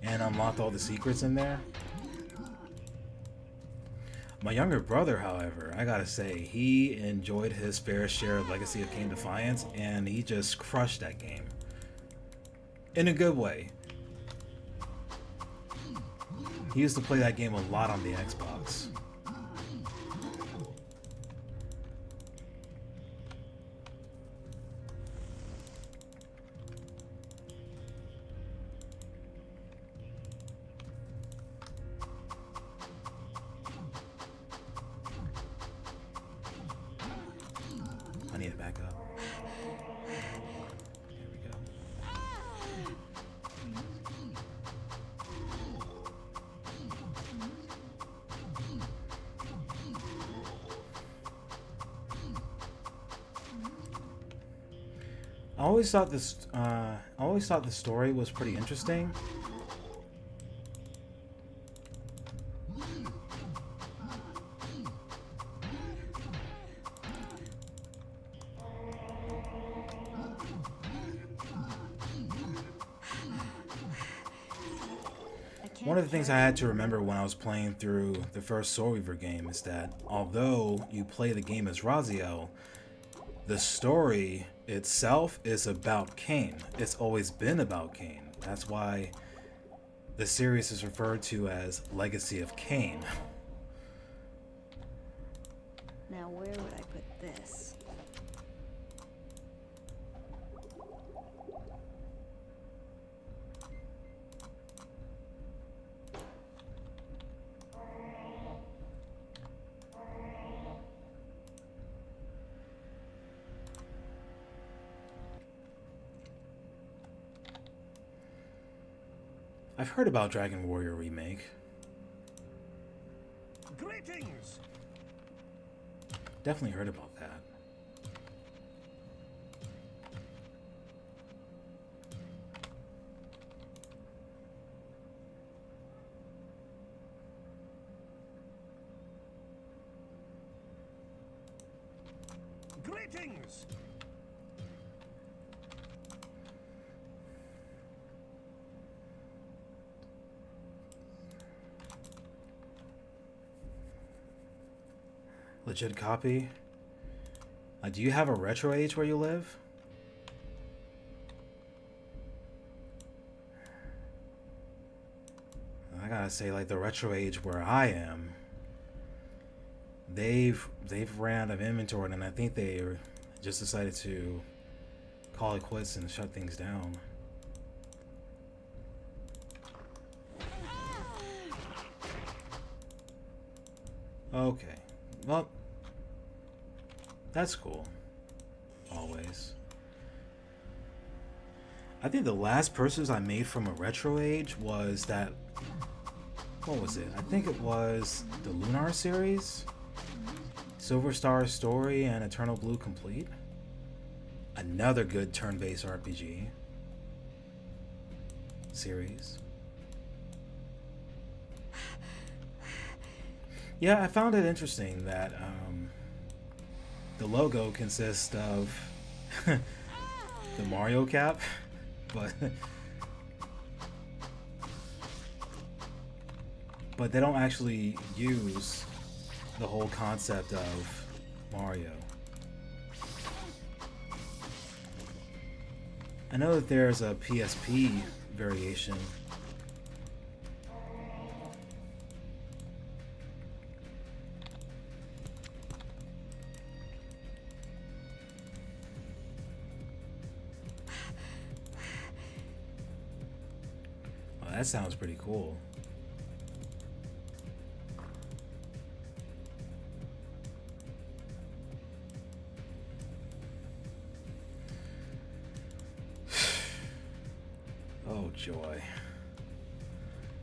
And unlocked all the secrets in there. My younger brother, however, I gotta say, he enjoyed his fair share of Legacy of Kain Defiance, and he just crushed that game. In a good way. He used to play that game a lot on the Xbox. I need to back up. Here we go. I always thought the story was pretty interesting. One of the things I had to remember when I was playing through the first Soul Reaver game is that although you play the game as Raziel, the story itself is about Cain. It's always been about Cain. That's why the series is referred to as Legacy of Cain. Now where would I put this? I've heard about Dragon Warrior Remake. Greetings! Definitely heard about that. Greetings! Legit copy. Do you have a retro age where you live? I gotta say, like, the retro age where I am, they've ran out of inventory, and I think they just decided to call it quits and shut things down. Okay, well, that's cool. Always. I think the last purchase I made from a retro age was that. What was it? I think it was the Lunar series, Silver Star Story, and Eternal Blue Complete. Another good turn-based RPG series. Yeah, I found it interesting that the logo consists of the Mario cap, but they don't actually use the whole concept of Mario. I know that there's a PSP variation. Well, that sounds pretty cool. Oh joy.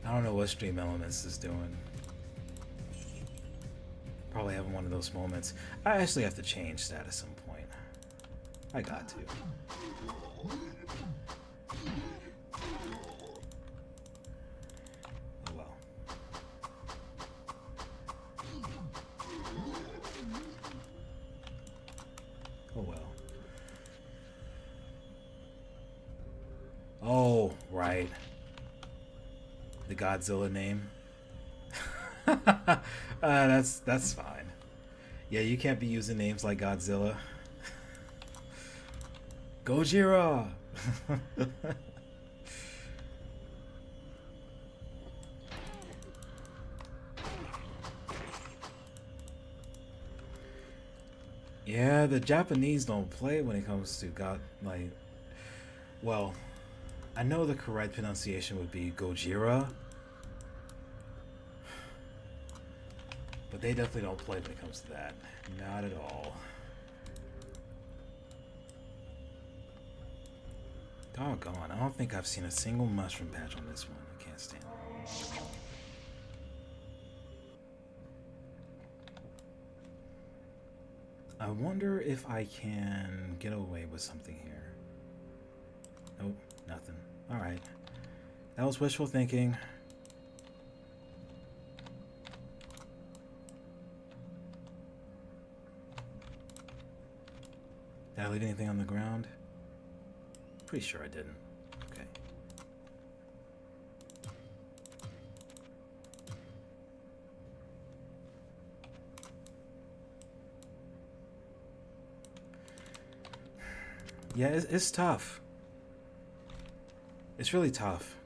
I don't know what Stream Elements is doing. Probably having one of those moments. I actually have to change that at some point. I got to. Oh well. Oh well. Oh, right. The Godzilla name. That's fine. Yeah, you can't be using names like Godzilla. Gojira. Yeah, the Japanese don't play when it comes to God. Like, well, I know the correct pronunciation would be Gojira, but they definitely don't play when it comes to that. Not at all. Doggone, I don't think I've seen a single mushroom patch on this one. I can't stand it. I wonder if I can get away with something here. Nope, nothing. Alright. That was wishful thinking. Did I leave anything on the ground? Pretty sure I didn't. Okay. Yeah, it's tough. It's really tough.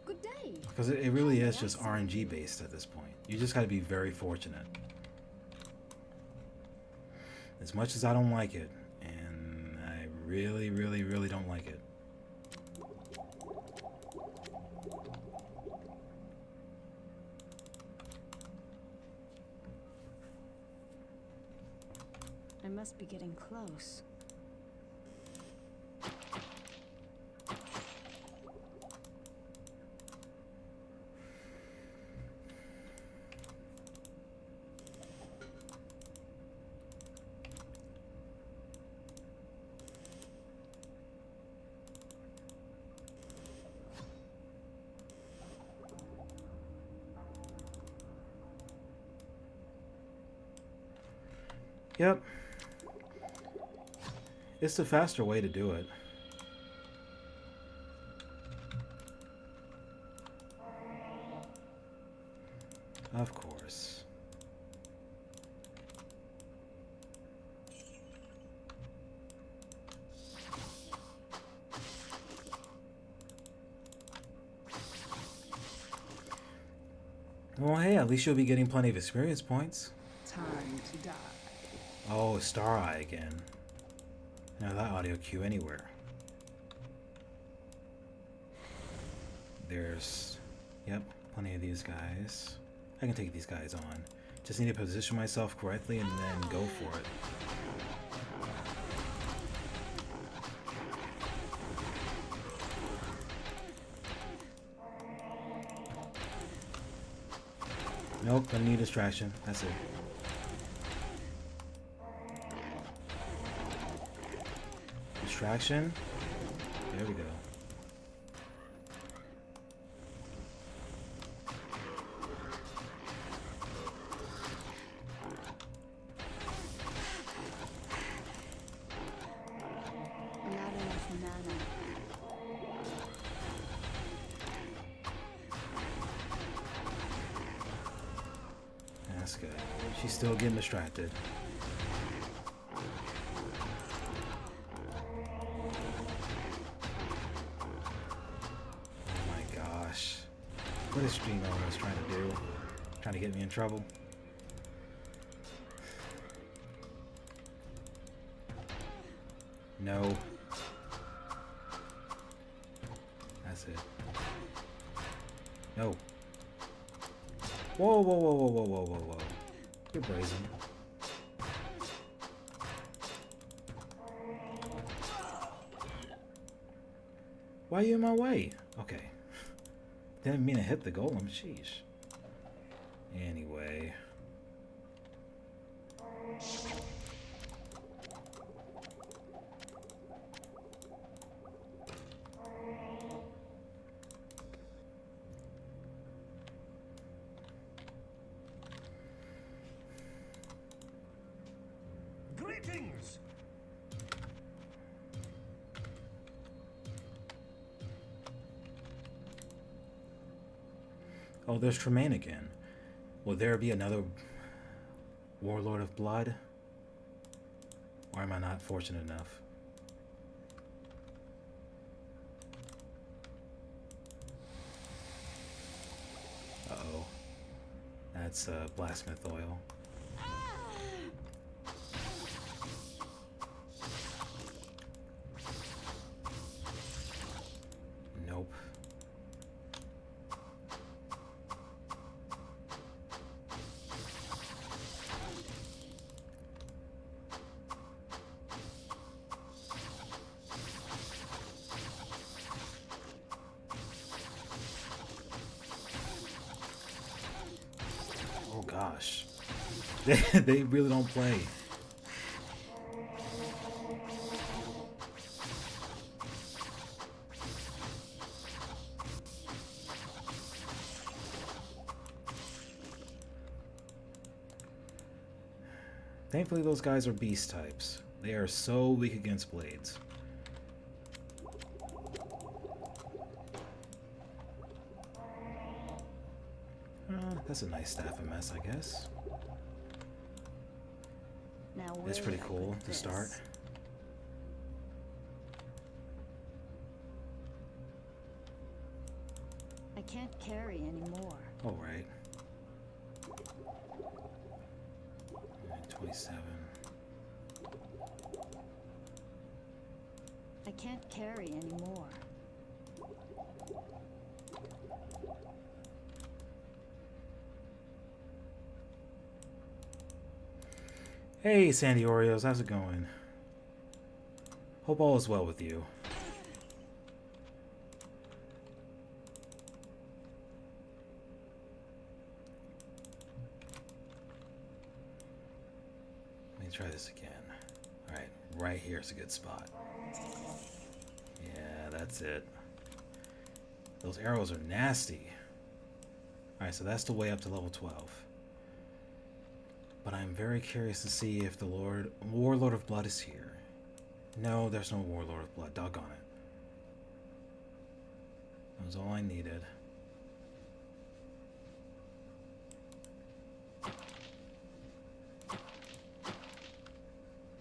Good day. Because it really is just RNG based at this point. You just gotta be very fortunate. As much as I don't like it, and I really, really, really don't like it. I must be getting close. Yep. It's the faster way to do it. Of course. Well, hey, at least you'll be getting plenty of experience points. Time to die. Oh, Star Eye again. Now that audio cue anywhere. There's, yep, plenty of these guys. I can take these guys on. Just need to position myself correctly and then go for it. Nope, don't need distraction. That's it. Distraction. There we go. Not enough mana. That's good. She's still getting distracted. Oh my gosh. What is Stream Owners trying to do? Trying to get me in trouble? No. That's it. No. Whoa, whoa, whoa, whoa, whoa, whoa, whoa, whoa. You're brazen. Why are you in my way? Okay. Didn't mean to hit the golem, sheesh. Anyway. Greetings! Oh, there's Tremaine again. Will there be another Warlord of Blood? Or am I not fortunate enough? Uh-oh. That's blasphemous oil. Nope. Oh gosh. They really don't play. Thankfully, those guys are beast types. They are so weak against blades. That's a nice staff of mess, I guess. Now It's where pretty would I cool put to start. this? I can't carry anymore. All right. 27. I can't carry anymore. Hey, Sandy Oreos, how's it going? Hope all is well with you. Let me try this again. Alright, right here is a good spot. Yeah, that's it. Those arrows are nasty. Alright, so that's the way up to level 12. But I'm very curious to see if the Warlord of Blood is here. No, there's no Warlord of Blood. Doggone it. That was all I needed.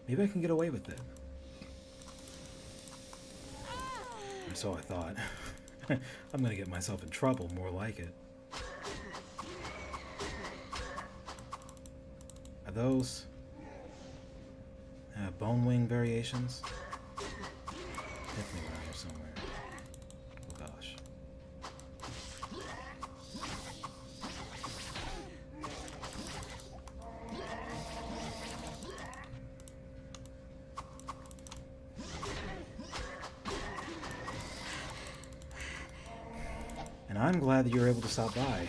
Maybe I can get away with it. Or so I thought. I'm gonna get myself in trouble, more like it. Are those bone wing variations? Definitely around here somewhere. Oh gosh. And I'm glad that you were able to stop by.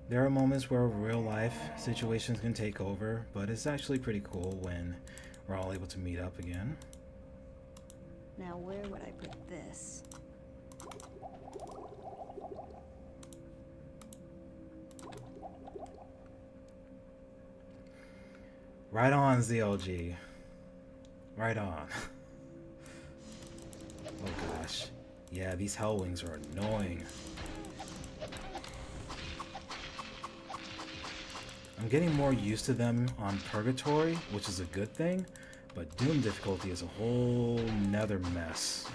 There are moments where real life situations can take over, but it's actually pretty cool when we're all able to meet up again. Now where would I put this? Right on, ZLG. Right on. Oh gosh. Yeah, these Hellwings are annoying. I'm getting more used to them on Purgatory, which is a good thing, but Doom difficulty is a whole nother mess.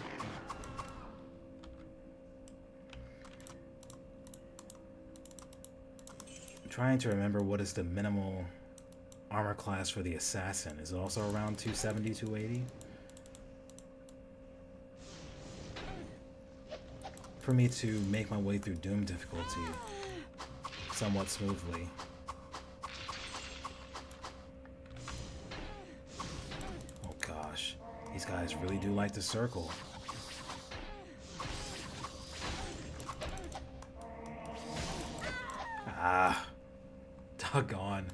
I'm trying to remember what is the minimal armor class for the Assassin. Is it also around 270, 280? For me to make my way through Doom difficulty somewhat smoothly. Oh gosh, these guys really do like to circle. Ah, doggone.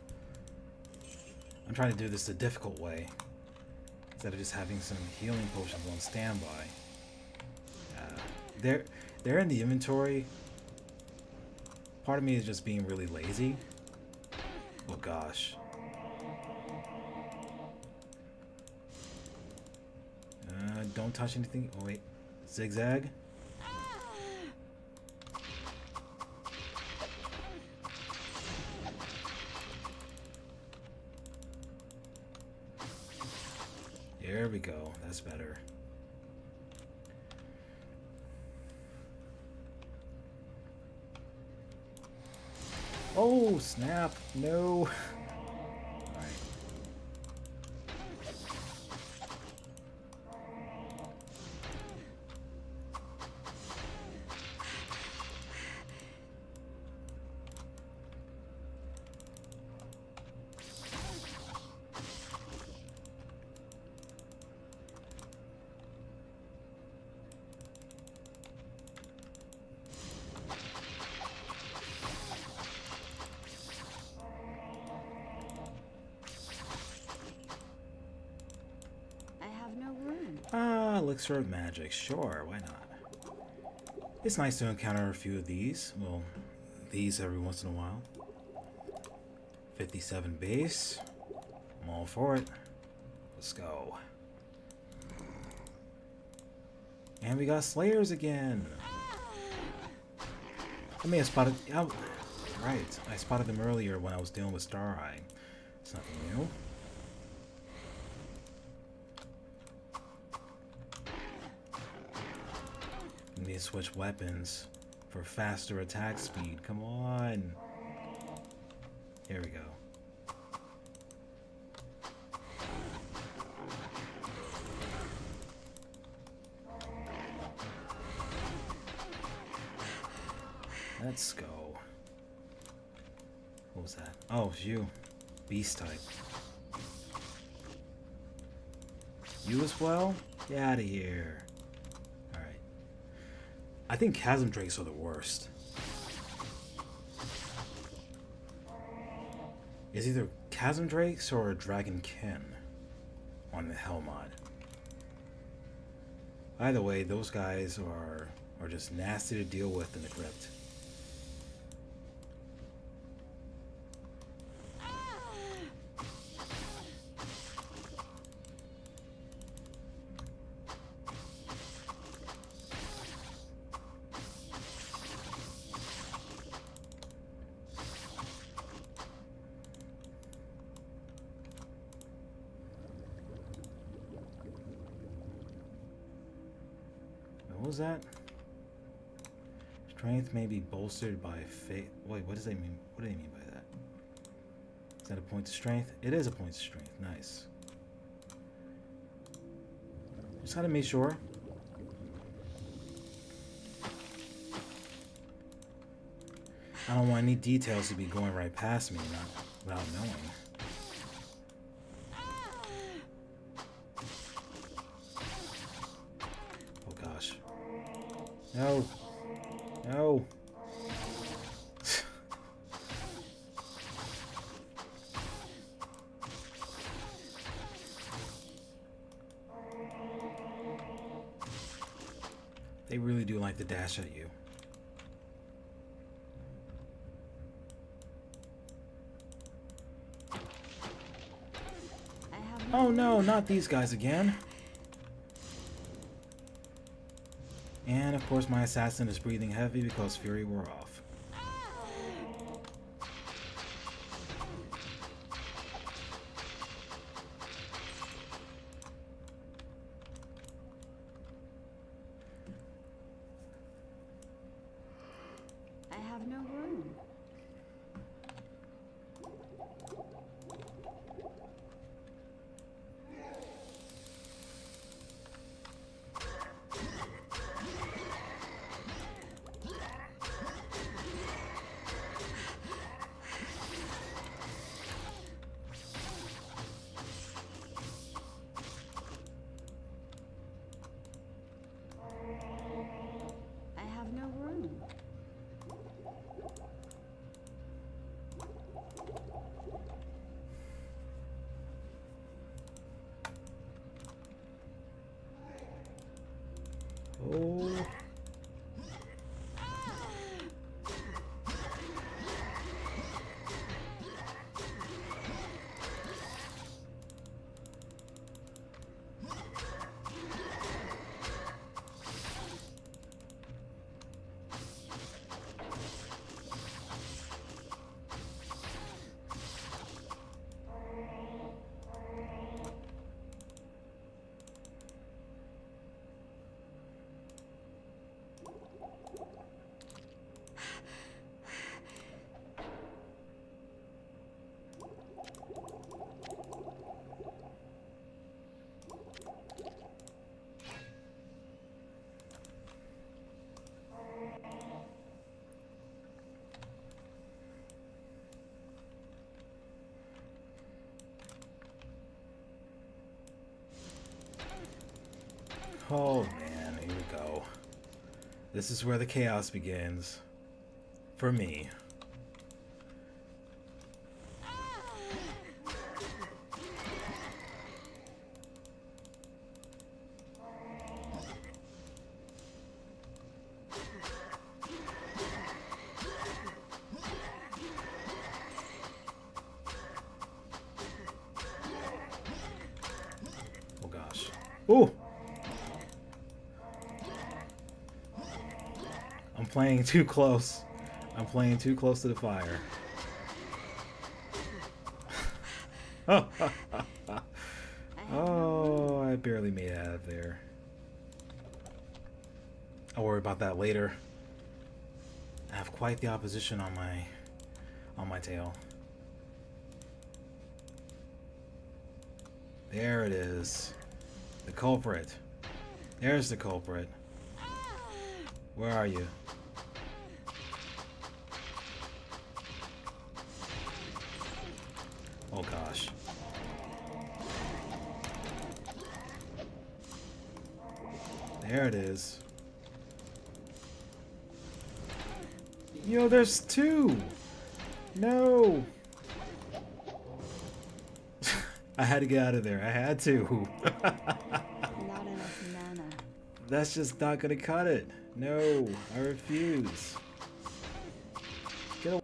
I'm trying to do this the difficult way, instead of just having some healing potions on standby. They're in the inventory. Part of me is just being really lazy. Oh gosh. Don't touch anything. Oh wait, zigzag. There we go. That's better. Oh, snap. No. Alright. elixir of magic. Sure, why not? It's nice to encounter a few of these. Well, these every once in a while. 57 base. I'm all for it. Let's go. And we got Slayers again. I may have spotted... Oh, right. I spotted them earlier when I was dealing with Star Eye. It's nothing new. We need to switch weapons for faster attack speed. Come on. Here we go. Let's go. What was that? Oh, it's you. Beast type. You as well? Get out of here. Alright. I think Chasm Drakes are the worst. It's either Chasm Drakes or Dragon Kin on the Hell mod. Either way, those guys are just nasty to deal with in the crypt. What was that? Strength may be bolstered by faith. Wait, what does they mean? What do they mean by that? Is that a point of strength? It is a point of strength. Nice. Just gotta make sure. I don't want any details to be going right past me, not without knowing. No. No. They really do like to dash at you. Oh no, not these guys again. And of course my assassin is breathing heavy because Fury wore off. I have no room. Oh. Oh man, here we go. This is where the chaos begins. For me. Ooh! I'm playing too close. I'm playing too close to the fire. Oh, I barely made it out of there. I'll worry about that later. I have quite the opposition on my tail. There it is. The culprit. There's the culprit. Where are you? Oh gosh. There it is. Yo, there's two! No! I had to get out of there. I had to. Not enough mana. That's just not gonna cut it. No, I refuse. Get away.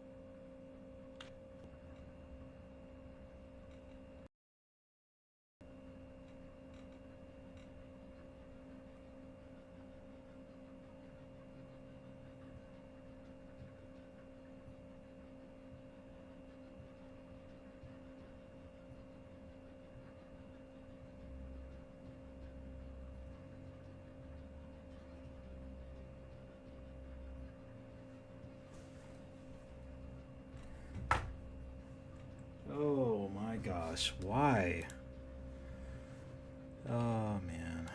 Oh my gosh, why? Oh man.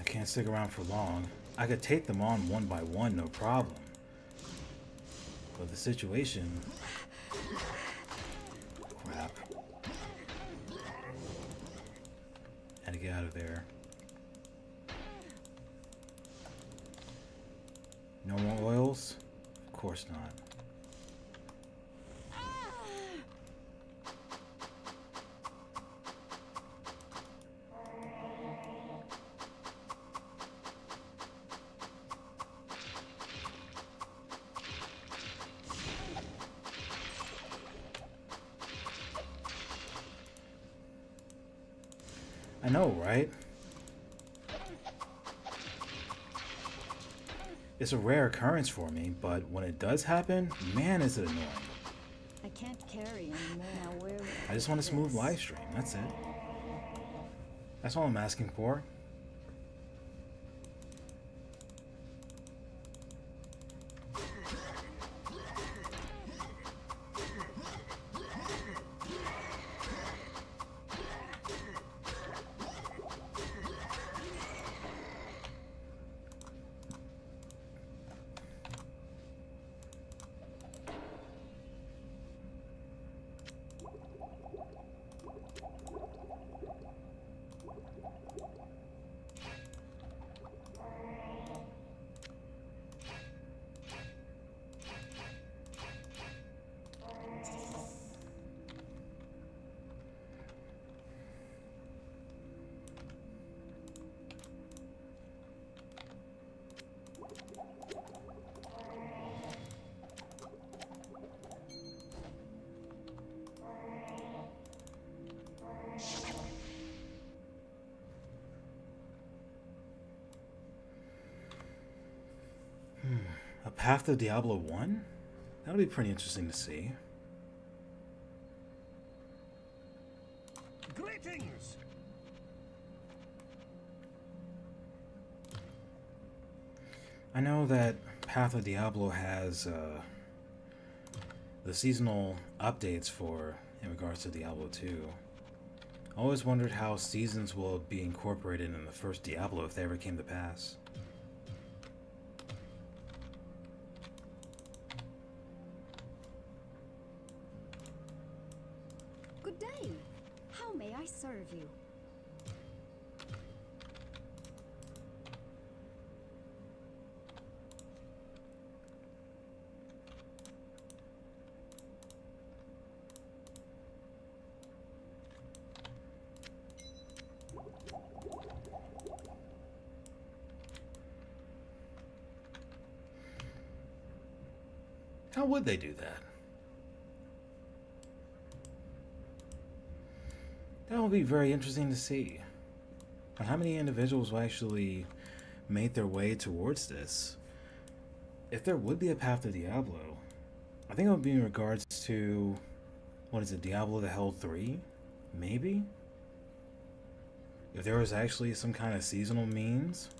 Can't stick around for long. I could take them on one by one, no problem. But the situation... Crap. Had to get out of there. No more oils? Of course not. I know, right? It's a rare occurrence for me, but when it does happen, man, is it annoying. I can't carry anymore. Now where will I just want a smooth this? live stream, that's it. That's all I'm asking for. A path to Diablo 1? That'll be pretty interesting to see. Greetings! I know that Path of Diablo has the seasonal updates for in regards to Diablo 2. I always wondered how seasons will be incorporated in the first Diablo if they ever came to pass. Good day. How may I serve you? How would they do that? That would be very interesting to see. Like, how many individuals will actually make their way towards this? If there would be a path to Diablo, I think it would be in regards to, what is it, Diablo the Hell 3? Maybe? If there was actually some kind of seasonal means.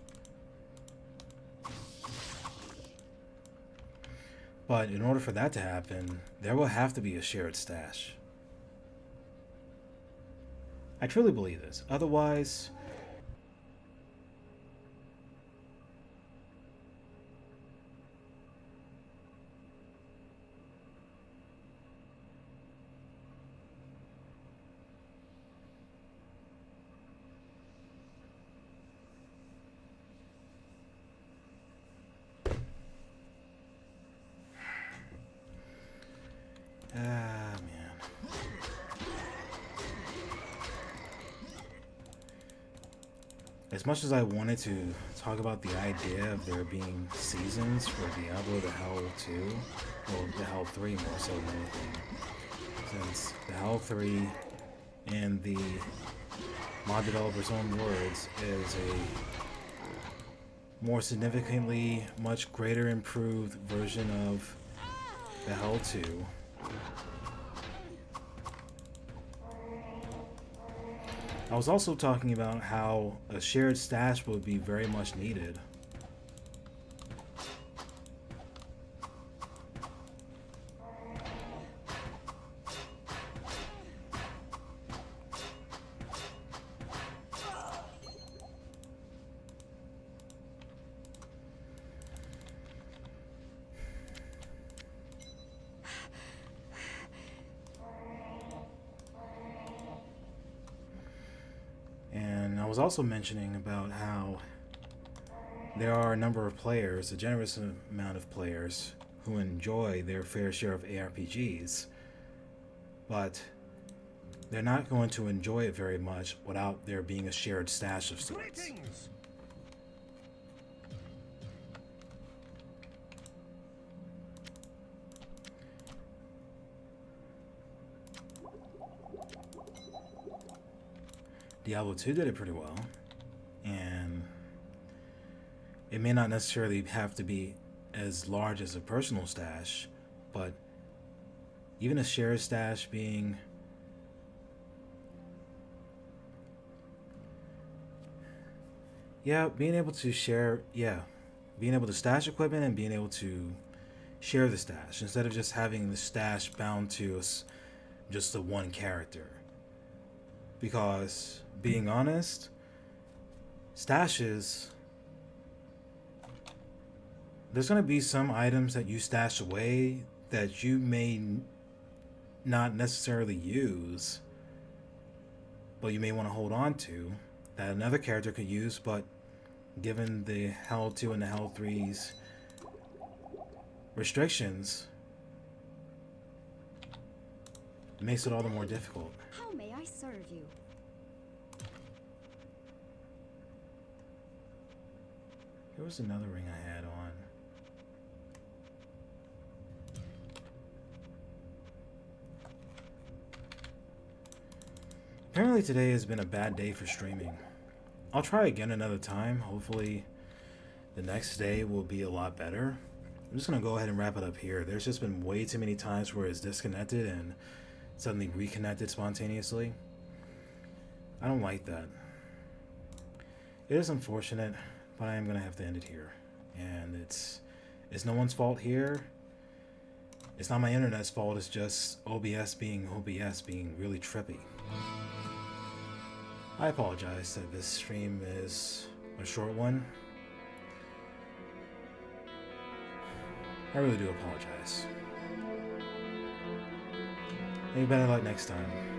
But in order for that to happen, there will have to be a shared stash. I truly believe this. Otherwise, man. As much as I wanted to talk about the idea of there being seasons for Diablo the Hell 2, well, the Hell 3 more so than anything, since the Hell 3, in the mod developer's own words, is a more significantly much greater improved version of the Hell 2. I was also talking about how a shared stash would be very much needed. I was also mentioning about how there are a number of players, a generous amount of players, who enjoy their fair share of ARPGs, but they're not going to enjoy it very much without there being a shared stash of sorts. Greetings. Diablo 2 did it pretty well, and it may not necessarily have to be as large as a personal stash, but even a shared stash being being able to share, being able to stash equipment and being able to share the stash instead of just having the stash bound to just the one character. Because, being honest, stashes, there's going to be some items that you stash away that you may not necessarily use, but you may want to hold on to, that another character could use, but given the Hell 2 and the Hell 3's restrictions, it makes it all the more difficult. How may I serve you? There was another ring I had on. Apparently today has been a bad day for streaming. I'll try again another time. Hopefully the next day will be a lot better. I'm just going to go ahead and wrap it up here. There's just been way too many times where it's disconnected and suddenly reconnected spontaneously. I don't like that. It is unfortunate, but I am going to have to end it here. And it's no one's fault here. It's not my internet's fault, it's just OBS being really trippy. I apologize that this stream is a short one. I really do apologize. Maybe better luck next time.